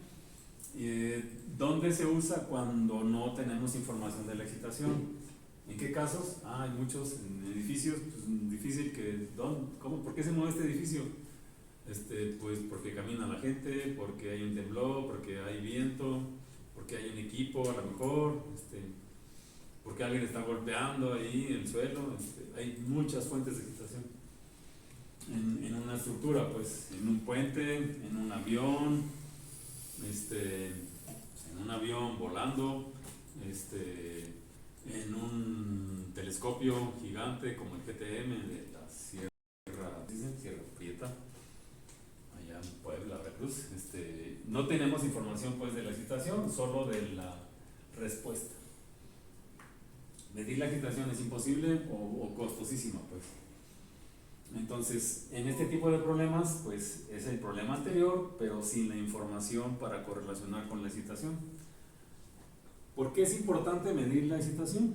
donde se usa cuando no tenemos información de la excitación. ¿En qué casos? Hay muchos en edificios, pues difícil que, ¿por qué se mueve este edificio? Pues porque camina la gente, porque hay un temblor, porque hay viento, porque hay un equipo a lo mejor, porque alguien está golpeando ahí el suelo, hay muchas fuentes de excitación en una estructura, pues en un puente, en un avión, en un avión volando, en un telescopio gigante como el GTM de la Sierra Prieta, allá en Puebla, Veracruz. No tenemos información pues de la excitación, solo de la respuesta. Medir la excitación es imposible o costosísima, pues. Entonces, en este tipo de problemas, pues es el problema anterior, pero sin la información para correlacionar con la excitación. ¿Por qué es importante medir la excitación?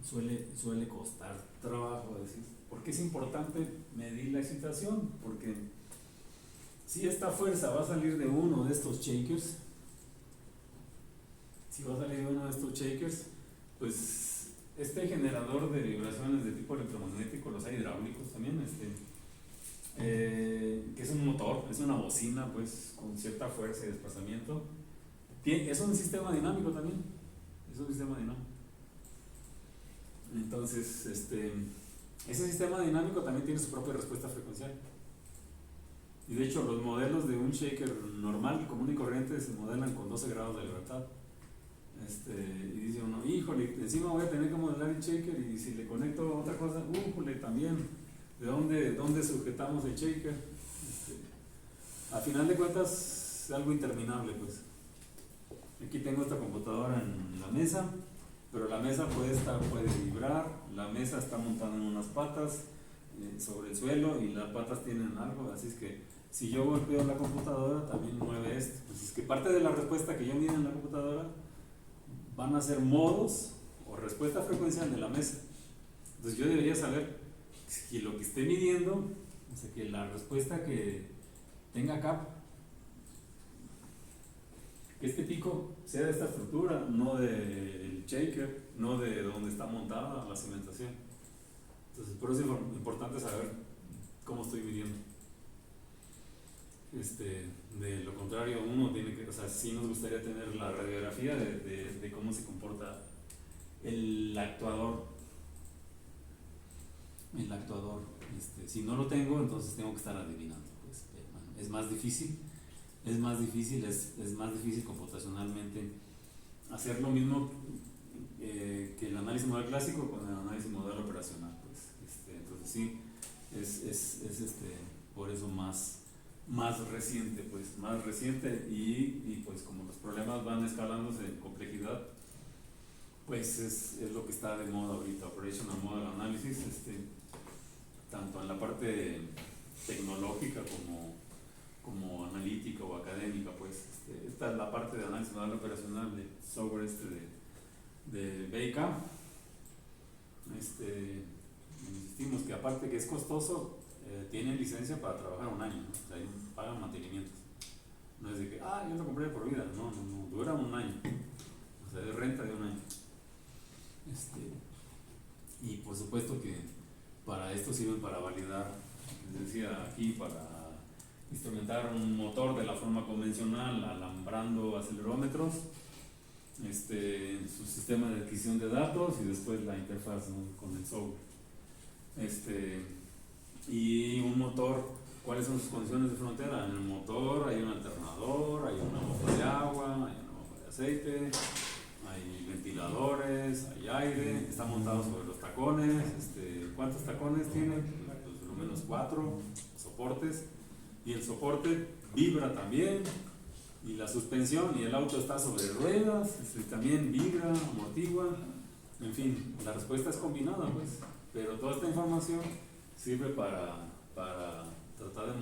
Suele costar trabajo decir. ¿Por qué es importante medir la excitación? Porque si esta fuerza va a salir de uno de estos shakers, pues este generador de vibraciones de tipo electromagnético, los hay hidráulicos también, que es un motor, es una bocina pues con cierta fuerza y desplazamiento. Es un sistema dinámico también, Entonces, ese sistema dinámico también tiene su propia respuesta frecuencial. Y de hecho, los modelos de un shaker normal, común y corriente, se modelan con 12 grados de libertad. Y dice uno, híjole, encima voy a tener que modelar el shaker, y si le conecto otra cosa, también, ¿de dónde sujetamos el shaker? A final de cuentas, es algo interminable, pues. Aquí tengo esta computadora en la mesa, pero la mesa puede vibrar, la mesa está montada en unas patas sobre el suelo y las patas tienen algo, así es que si yo golpeo la computadora también mueve esto. Pues es que parte de la respuesta que yo mido en la computadora van a ser modos o respuesta frecuencial de la mesa. Entonces yo debería saber que lo que esté midiendo, o sea, que la respuesta que tenga acá, que este pico sea de esta estructura, no del shaker, no de donde está montada la cimentación. Entonces por eso es importante saber cómo estoy midiendo. De lo contrario, uno tiene que, sí nos gustaría tener la radiografía de cómo se comporta el actuador. Si no lo tengo, entonces tengo que estar adivinando. Pues, bueno, es más difícil computacionalmente hacer lo mismo que el análisis modal clásico con el análisis modal operacional. Pues, entonces sí, es por eso más reciente, pues, y pues como los problemas van escalándose en complejidad, pues es lo que está de moda ahorita, Operational Model Analysis, tanto en la parte tecnológica como analítica o académica, pues. Esta es la parte de análisis modal operacional de software de BIK. Insistimos que aparte que es costoso, tienen licencia para trabajar un año, ¿no? O sea, pagan mantenimientos. No es de que, yo lo compré por vida, no, dura un año. O sea, es renta de un año. Y por supuesto que para esto sirven para validar les decía aquí, para instrumentar un motor de la forma convencional, alambrando acelerómetros, su sistema de adquisición de datos y después la interfaz, ¿no?, con el software. Y un motor, ¿cuáles son sus condiciones de frontera? En el motor hay un alternador, hay una bomba de agua, hay una bomba de aceite, hay ventiladores, hay aire, está montado sobre los tacones. ¿Cuántos tacones tiene? Pues por lo menos 4 soportes, y el soporte vibra también, y la suspensión, y el auto está sobre ruedas, también vibra, amortigua. En fin, la respuesta es combinada, pues, pero toda esta información sirve para tratar de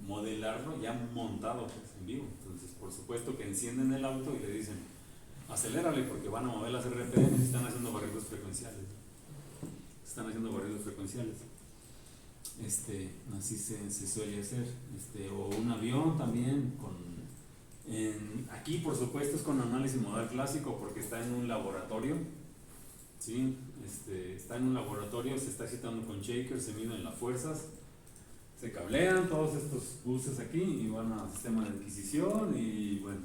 modelarlo ya montado, pues, en vivo. Entonces, por supuesto que encienden el auto y le dicen, acelérale porque van a mover las RPM y están haciendo barridos frecuenciales. Así se suele hacer. O un avión también aquí, por supuesto, es con análisis modal clásico porque está en un laboratorio, ¿sí? Está en un laboratorio, se está excitando con shakers, se miden las fuerzas, se cablean todos estos buses aquí y van al sistema de adquisición. Y bueno,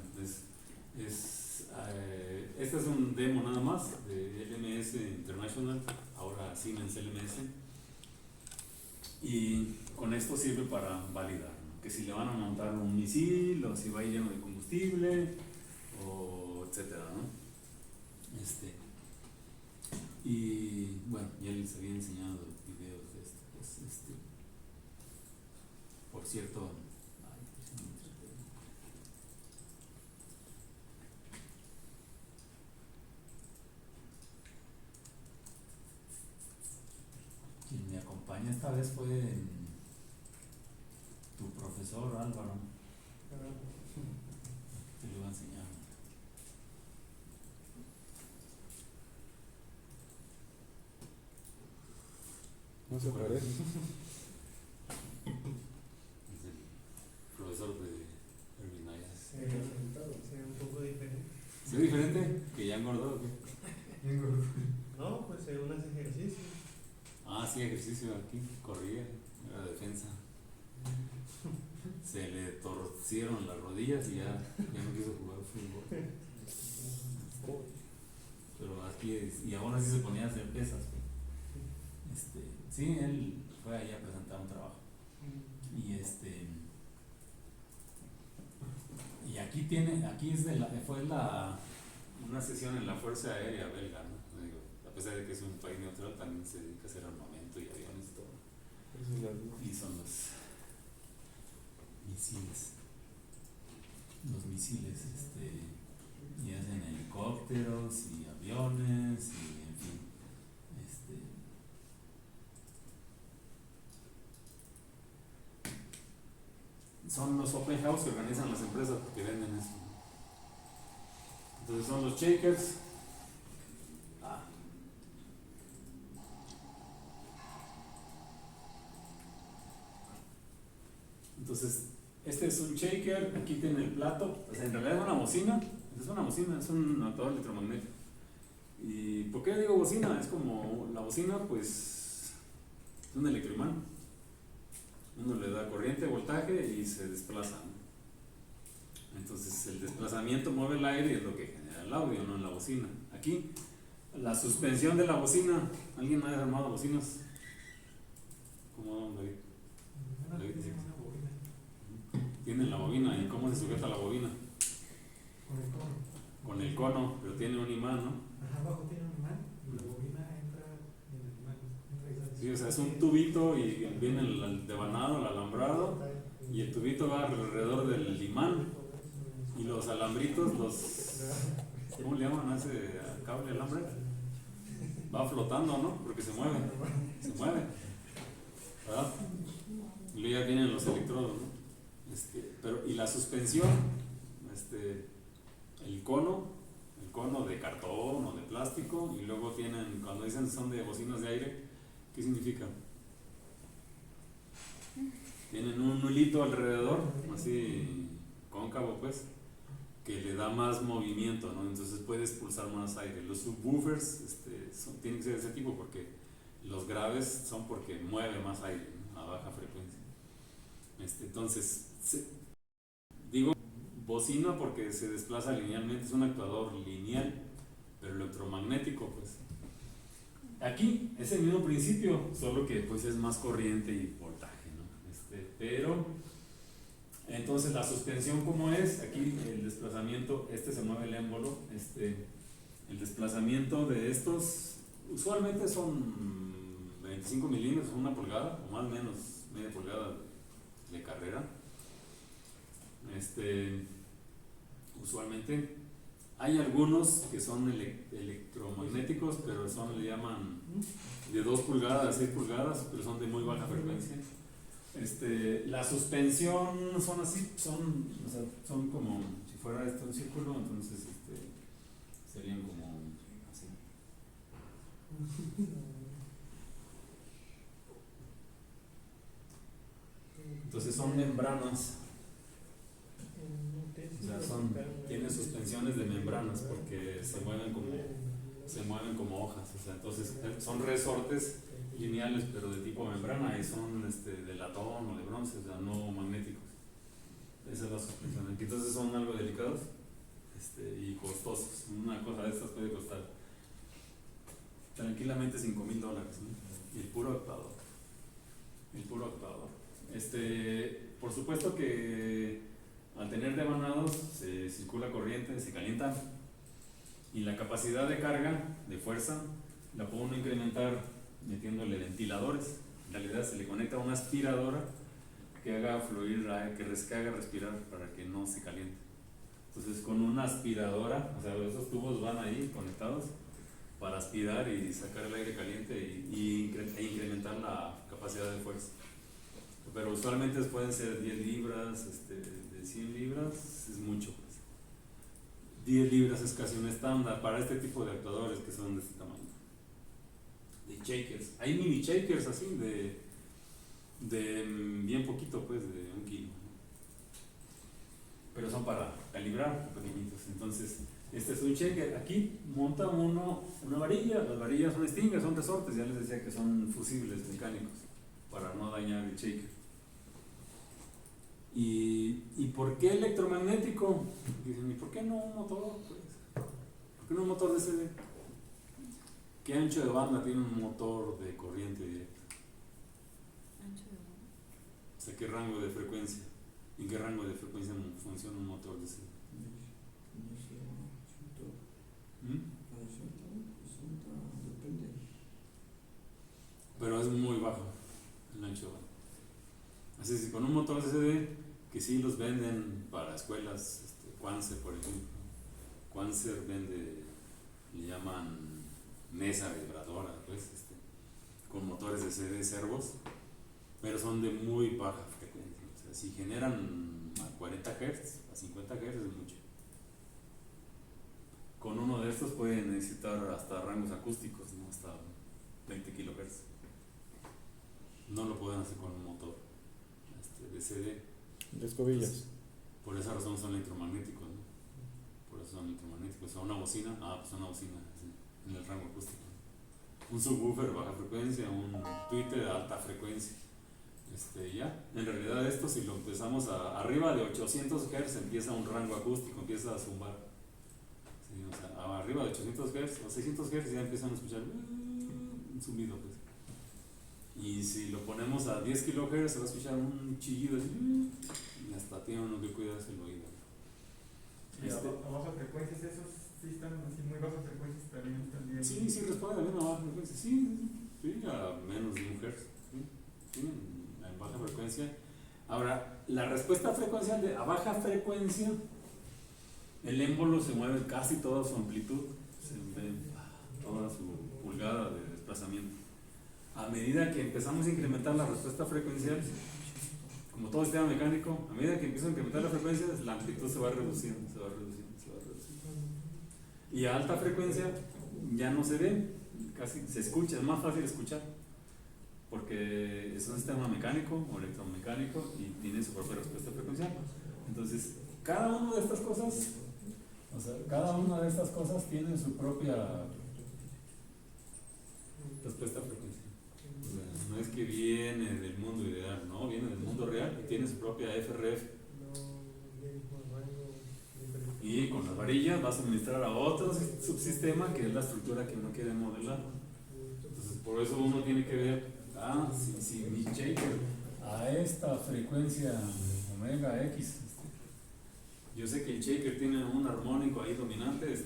este es un demo nada más de LMS International, ahora Siemens LMS, y con esto sirve para validar, ¿no?, que si le van a montar un misil o si va a ir lleno de combustible o etcétera, ¿no? Y bueno, ya les había enseñado videos de esto, pues, por cierto, quien me acompaña esta vez fue tu profesor Álvaro, te lo iba a enseñar. No se parece. Es el profesor de Irving Ayers. El resultado sea un poco diferente. ¿Sí es diferente? ¿Que ya engordó o qué? No, pues según hace ejercicio. Ah, sí, ejercicio aquí, corría, era defensa. Se le torcieron las rodillas y ya no quiso jugar fútbol. Pero aquí, y aún así se ponía a hacer pesas. Sí, él fue ahí a presentar un trabajo. Y aquí fue una sesión en la Fuerza Aérea Belga, ¿no? Digo, a pesar de que es un país neutral, también se dedica a hacer armamento y aviones y todo. Y son los misiles, y hacen helicópteros y aviones y en fin, son los open house que organizan las empresas que venden esto. Entonces son los shakers. Entonces, este es un shaker, aquí tiene el plato, en realidad es una bocina, es un actuador electromagnético. ¿Y por qué digo bocina? Es como la bocina, pues, es un electroimán. Uno le da corriente, voltaje y se desplaza, ¿no? Entonces el desplazamiento mueve el aire y es lo que genera el audio, no en la bocina. Aquí, la suspensión de la bocina, ¿alguien ha armado bocinas? ¿Cómo David? Tiene la bobina, ¿y cómo se sujeta la bobina? Con el cono. Con el cono, pero tiene un imán, ¿no? Ajá, abajo tiene un imán y la bobina entra en el imán. Sí, o sea, es un tubito y viene el devanado, el alambrado, y el tubito va alrededor del imán, y los alambritos, ¿cómo le llaman a ese cable alambre? Va flotando, ¿no? Porque se mueve, ¿verdad? Y luego ya vienen los electrodos, ¿no? Y la suspensión, el cono de cartón o de plástico, y luego tienen, cuando dicen son de bocinas de aire, ¿qué significa? Tienen un hilito alrededor, así cóncavo, pues, que le da más movimiento, ¿no? Entonces puedes pulsar más aire. Los subwoofers tienen que ser de ese tipo porque los graves son porque mueve más aire, ¿no?, a baja frecuencia. Entonces, digo bocina porque se desplaza linealmente, es un actuador lineal, pero electromagnético, pues. Aquí es el mismo principio, solo que pues es más corriente y voltaje, ¿no? Pero, entonces la suspensión, ¿cómo es? Aquí el desplazamiento, se mueve el émbolo, el desplazamiento de estos, usualmente son 25 milímetros, 1 pulgada, o más o menos media pulgada de carrera. Usualmente hay algunos que son electromagnéticos, pero le llaman de 2 pulgadas a 6 pulgadas, pero son de muy baja frecuencia. La suspensión son así, son como si fuera esto un círculo, entonces serían como así. Entonces son membranas. O sea, tienen suspensiones de membranas porque se mueven como hojas. O sea, entonces son resortes lineales pero de tipo membrana y son de latón o de bronce, o sea, no magnéticos. Esa es la suspensión. Entonces son algo delicados y costosos. Una cosa de estas puede costar tranquilamente $5,000, ¿no? Y el puro actuador. Por supuesto que al tener devanados se circula corriente, se calientan y la capacidad de carga, de fuerza, la puede uno incrementar metiéndole ventiladores. En realidad se le conecta una aspiradora que haga fluir, que haga respirar para que no se caliente. Entonces con una aspiradora, o sea, esos tubos van ahí conectados para aspirar y sacar el aire caliente e incrementar la capacidad de fuerza. Pero usualmente pueden ser 10 libras, de 100 libras es mucho, pues. 10 libras es casi un estándar para este tipo de actuadores que son de este tamaño. De shakers. Hay mini shakers así de bien poquito, pues, de 1 kilo, ¿no? Pero son para calibrar pequeñitos. Entonces, este es un shaker. Aquí monta uno una varilla. Las varillas son stingers, son resortes. Ya les decía que son fusibles mecánicos para no dañar el shaker. ¿Y por qué electromagnético? Dicen, ¿y por qué no un motor? Pues, ¿por qué no un motor de CD? ¿Qué ancho de banda tiene un motor de corriente directa? Ancho de banda. O sea, ¿qué rango de frecuencia? ¿En qué rango de frecuencia funciona un motor de CD? Depende. Pero es muy bajo el ancho de banda. Así es, con un motor de CD que sí los venden para escuelas, Quanser, por ejemplo. Quanser vende, le llaman mesa vibradora, pues, con motores de CD servos, pero son de muy baja frecuencia. O sea, si generan a 40 Hz, a 50 Hz es mucho. Con uno de estos pueden necesitar hasta rangos acústicos, ¿no? Hasta 20 kHz. No lo pueden hacer con un motor de CD. De escobillas. Por esa razón son electromagnéticos, ¿no? Por eso son electromagnéticos. O sea, una bocina, pues una bocina en el rango acústico. Un subwoofer de baja frecuencia, un tweeter de alta frecuencia. Ya, en realidad esto si lo empezamos arriba de 800 Hz empieza un rango acústico, empieza a zumbar. Sí, o sea, arriba de 800 Hz o 600 Hz ya empiezan a escuchar un zumbido, pues. Y si lo ponemos a 10 kHz se va a escuchar un chillido así, y hasta tiene uno que cuidarse el oído. ¿Y a bajas frecuencias esos sí están así muy bajas frecuencias también? Sí, responde a la misma baja frecuencia, sí, a menos de 1 Hz, sí, en baja frecuencia. Ahora, la respuesta frecuencial a baja frecuencia, el émbolo se mueve casi toda su amplitud, toda su pulgada de desplazamiento. A medida que empezamos a incrementar la respuesta frecuencial, como todo sistema mecánico, a medida que empieza a incrementar la frecuencia, la amplitud se va reduciendo. Y a alta frecuencia ya no se ve, casi se escucha, es más fácil escuchar, porque es un sistema mecánico o electromecánico y tiene su propia respuesta frecuencial. Entonces, cada una de estas cosas tiene su propia respuesta frecuencial. O sea, no es que viene del mundo ideal, no, viene del mundo real y tiene su propia FRF. Y con las varillas va a suministrar a otro subsistema que es la estructura que uno quiere modelar. Entonces, por eso uno tiene que ver, si mi shaker a esta frecuencia omega X, yo sé que el shaker tiene un armónico ahí dominante,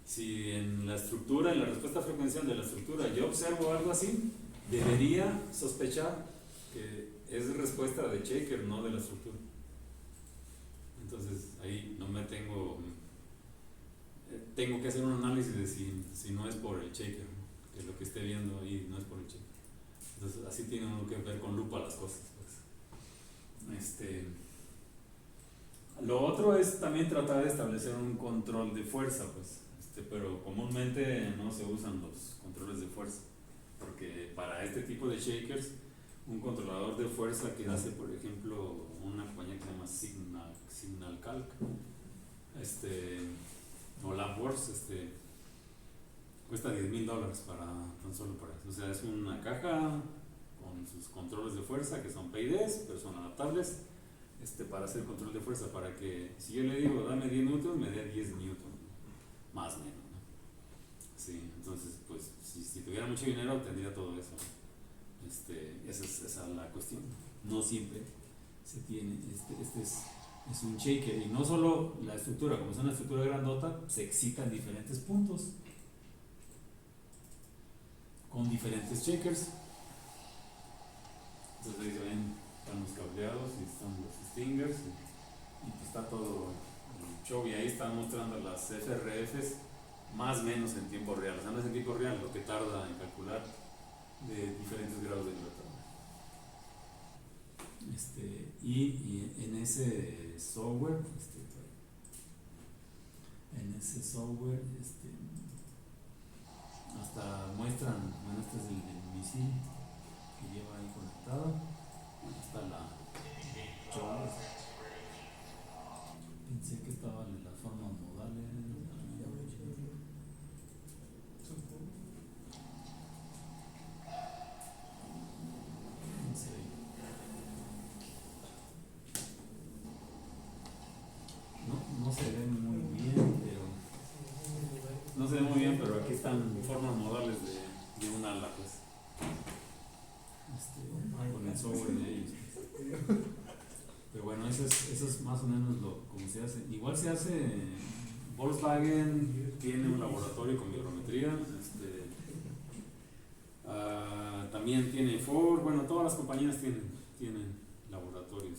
si en la estructura, en la respuesta frecuencial de la estructura yo observo algo así, debería sospechar que es respuesta de shaker, no de la estructura. Entonces ahí no me tengo que hacer un análisis de si no es por el shaker, ¿no? Que lo que esté viendo ahí no es por el shaker. Entonces así tiene uno que ver con lupa las cosas, pues. Lo otro es también tratar de establecer un control de fuerza, pues, pero comúnmente no se usan los controles de fuerza, porque para este tipo de shakers, un controlador de fuerza que hace, por ejemplo, una compañía que se llama Signal Calc, o Labworks, cuesta $10,000 tan solo para eso. O sea, es una caja con sus controles de fuerza que son PIDs, pero son adaptables, para hacer control de fuerza, para que si yo le digo dame 10 newtons, me dé 10 newtons, más o menos, ¿no? Sí, entonces, pues, si tuviera mucho dinero, tendría todo eso, ¿no? Esa es la cuestión. No siempre se tiene, es un shaker, y no solo la estructura, como es una estructura grandota, se excita en diferentes puntos, con diferentes shakers. Entonces ahí se ven, están los cableados y están los stingers y pues está todo el show, y ahí están mostrando las FRFs más o menos en tiempo real. O sea, no es en tiempo real lo que tarda en calcular de diferentes grados de libertad. Y en ese software, hasta muestran, bueno, este es el misil que lleva ahí conectado. Está la chava. Pensé que estaba en las formas modales. No sé. No se ve muy bien, pero aquí están formas modales de un ala, pues. Con el software de ellos. Pero bueno, eso es más o menos como se hace. Igual se hace, Volkswagen tiene un laboratorio con vibrometría, también tiene Ford, bueno, todas las compañías tienen laboratorios.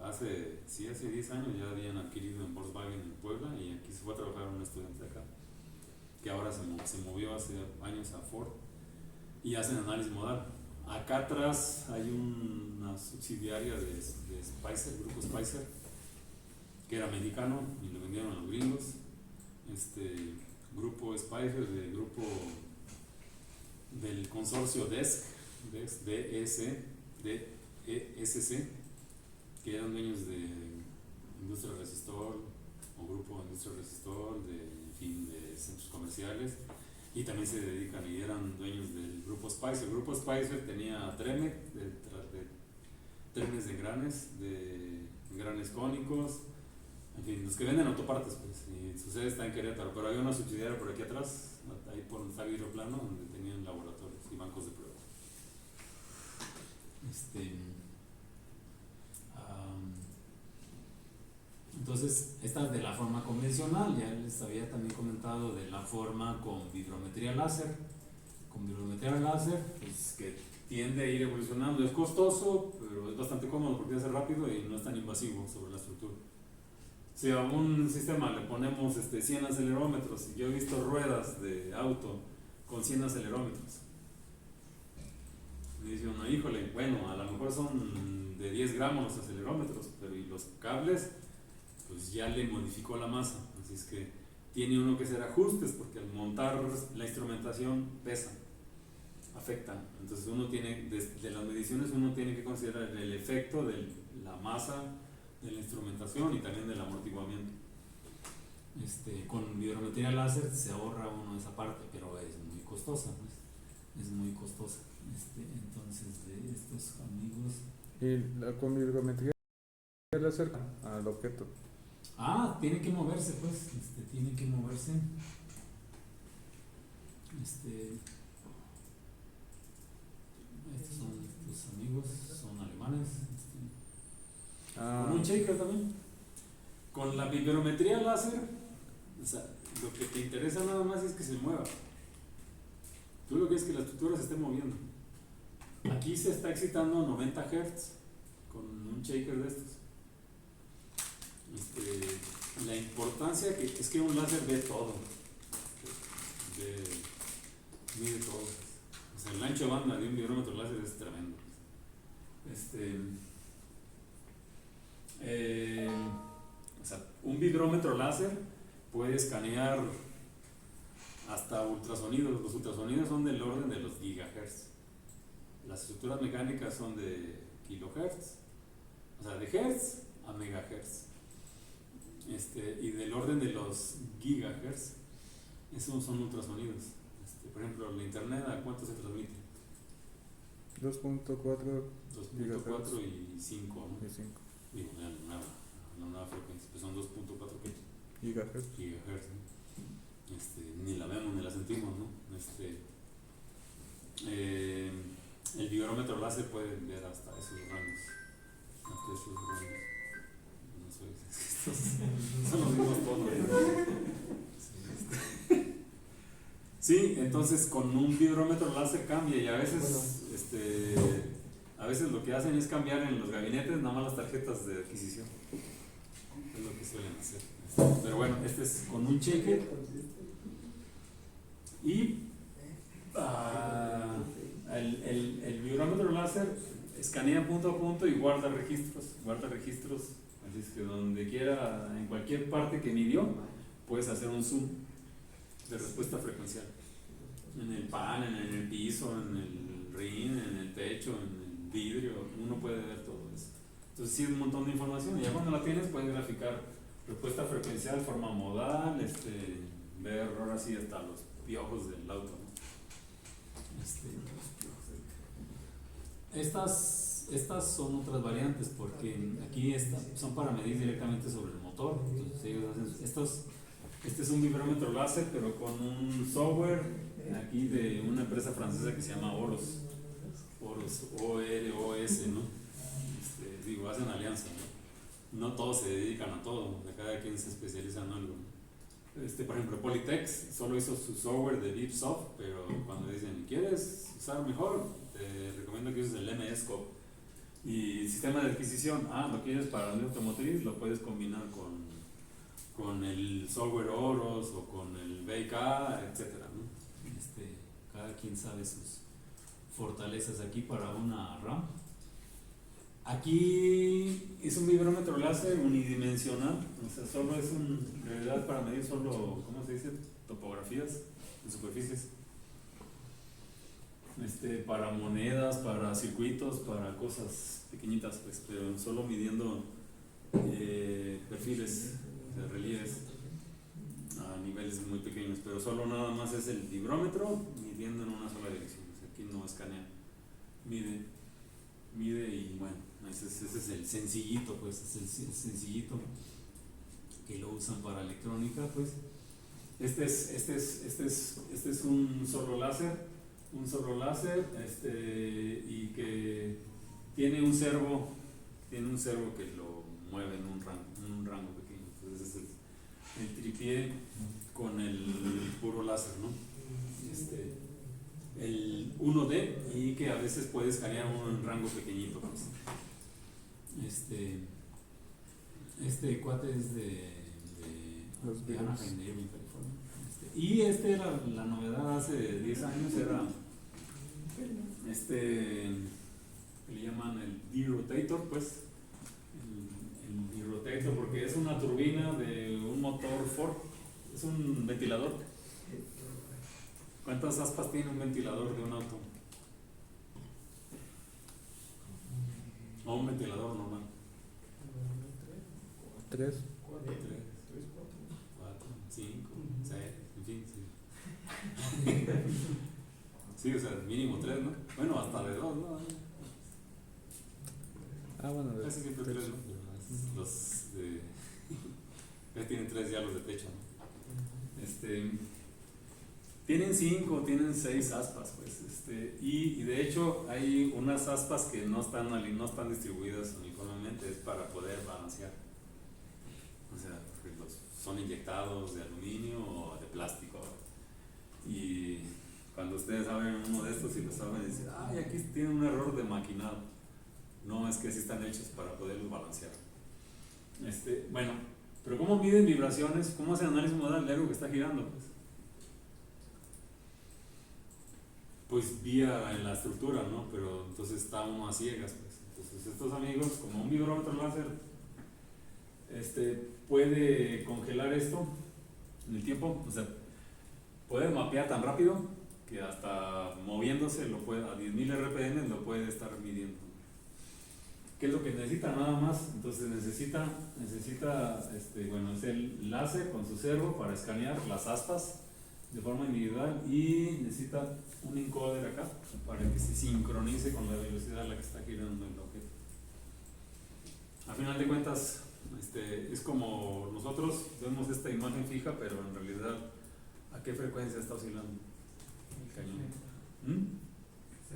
Hace 10 años ya habían adquirido en Volkswagen en Puebla, y aquí se fue a trabajar un estudiante de acá, que ahora se movió hace años a Ford, y hacen análisis modal. Acá atrás hay una subsidiaria de Spicer, Grupo Spicer, que era mexicano y lo vendieron a los gringos. Grupo Spicer, del consorcio DESC, DESC, que eran dueños de Industria Resistor o Grupo Industria Resistor, de centros comerciales, y también se dedican y eran dueños del Grupo Spicer. El Grupo Spicer tenía Tremec, trenes de engranes cónicos, en fin, los que venden autopartes, pues, y su sede está en Querétaro, pero había una subsidiaria por aquí atrás, ahí por donde está el hidroplano, donde tenían laboratorios y bancos de pruebas. Entonces, esta es de la forma convencional. Ya les había también comentado de la forma con vibrometría láser. Con vibrometría láser, pues, que tiende a ir evolucionando. Es costoso, pero es bastante cómodo porque hace rápido y no es tan invasivo sobre la estructura. Si a un sistema le ponemos 100 acelerómetros, y yo he visto ruedas de auto con 100 acelerómetros, me dice uno, híjole, bueno, a lo mejor son de 10 gramos los acelerómetros, pero y los cables, pues ya le modificó la masa. Así es que tiene uno que hacer ajustes, porque al montar la instrumentación pesa, afecta. Entonces uno tiene, de las mediciones, uno tiene que considerar el efecto de la masa de la instrumentación y también del amortiguamiento. Con vibrometría láser se ahorra uno esa parte, pero es muy costosa, pues. es muy costosa. Entonces, de estos amigos. Y con vigometría le acerca al objeto. Tiene que moverse, pues. Tiene que moverse. Estos son estos amigos, son alemanes. Con un shaker también. Con la vibrometría láser, o sea, lo que te interesa nada más es que se mueva. Tú lo que es que la estructura se esté moviendo. Aquí se está excitando a 90 Hz con un shaker de estos. La importancia que es que un láser ve todo. Mide todo. O sea, el ancho de banda de un vibrómetro láser es tremendo. O sea, un vibrómetro láser puede escanear hasta ultrasonidos. Los ultrasonidos son del orden de los gigahertz. Las estructuras mecánicas son de kilohertz, o sea, de hertz a megahertz. Y del orden de los gigahertz, esos son ultrasonidos. Por ejemplo, la internet, ¿a cuánto se transmite? 2.4 2.4 y 5, ¿no? y 5 Digo, la nueva frecuencia, pues son 2.4 gigahertz. gigahertz, ¿no? Ni la vemos ni la sentimos, ¿no? El vibrómetro láser puede ver hasta esos rangos. No sé, estos son los mismos tonos. Sí, entonces con un vibrómetro láser cambia y a veces lo que hacen es cambiar en los gabinetes nada más las tarjetas de adquisición. Es lo que suelen hacer. Pero bueno, este es con un shaker y el vibrómetro láser escanea punto a punto y guarda registros, así es que donde quiera, en cualquier parte que midió, puedes hacer un zoom de respuesta frecuencial. En el pan, en el piso, en el rin, en el techo, en el vidrio, uno puede ver todo eso. Entonces sí es un montón de información y ya cuando la tienes puedes graficar respuesta frecuencial, forma modal, ver ahora sí hasta los piojos del auto, ¿no? Estas son otras variantes porque aquí son para medir directamente sobre el motor. Entonces ellos hacen este es un vibrómetro láser pero con un software aquí de una empresa francesa que se llama Oros, O-R-O-S, ¿no? Hacen alianza, ¿no? No todos se dedican a todo, cada quien se especializa en algo. Por ejemplo, Polytex solo hizo su software de VipSoft, pero cuando dicen, ¿quieres usar mejor? Te recomiendo que uses el MS-Scope. Y sistema de adquisición, lo quieres para la automotriz, lo puedes combinar con el software Oros o con el BK, etcétera, ¿no? Cada quien sabe sus fortalezas. Aquí para una RAM. Aquí es un vibrómetro láser unidimensional, o sea, solo es en realidad para medir solo, ¿cómo se dice? Topografías de superficies. Para monedas, para circuitos, para cosas pequeñitas, pues, pero solo midiendo perfiles de relieves a niveles muy pequeños, pero solo nada más es el vibrómetro midiendo en una sola dirección. O sea, aquí no escanea, mide y bueno, ese es el sencillito, pues, es el sencillito que lo usan para electrónica, pues. Este es un solo láser, y que tiene un servo que lo mueve en un rango pequeño. Entonces es el tripié con el puro láser, ¿no? El 1D y que a veces puede escanear uno en rango pequeñito, pues. Este cuate es de Anaheim, de California. Y era la novedad hace 10 años, era que le llaman el D-Rotator, pues. El D-Rotator, porque es una turbina de un motor Ford, es un ventilador. ¿Cuántas aspas tiene un ventilador de un auto? O un ventilador normal. 3. 4, 5, 6, en fin, sí. Sí, o sea, mínimo 3, ¿no? Bueno, hasta de 2, ¿no? Bueno, Casi siempre 3, ¿no? Los de... ya tienen 3 ya los de techo, ¿no? Tienen 5, tienen 6 aspas, pues, y de hecho hay unas aspas que no están distribuidas uniformemente, es para poder balancear. O sea, porque son inyectados de aluminio o de plástico. Y cuando ustedes abren uno de estos y los abren y dicen, ay, aquí tienen un error de maquinado. No, es que así están hechos para poderlos balancear. Bueno, pero ¿cómo miden vibraciones? ¿Cómo hacen análisis modal de algo que está girando? Pues vía en la estructura, ¿no? Pero entonces está uno a ciegas, pues. Entonces estos amigos, como un vibrómetro láser, puede congelar esto en el tiempo, o sea, puede mapear tan rápido que hasta moviéndose a 10.000 RPM lo puede estar midiendo. ¿Qué es lo que necesita? Nada más. Entonces necesita bueno, es el láser con su servo para escanear las aspas de forma individual y necesita un encoder acá para que se sincronice con la velocidad a la que está girando el objeto. A final de cuentas, es como nosotros vemos esta imagen fija, pero en realidad, ¿a qué frecuencia está oscilando el cañón? Sí.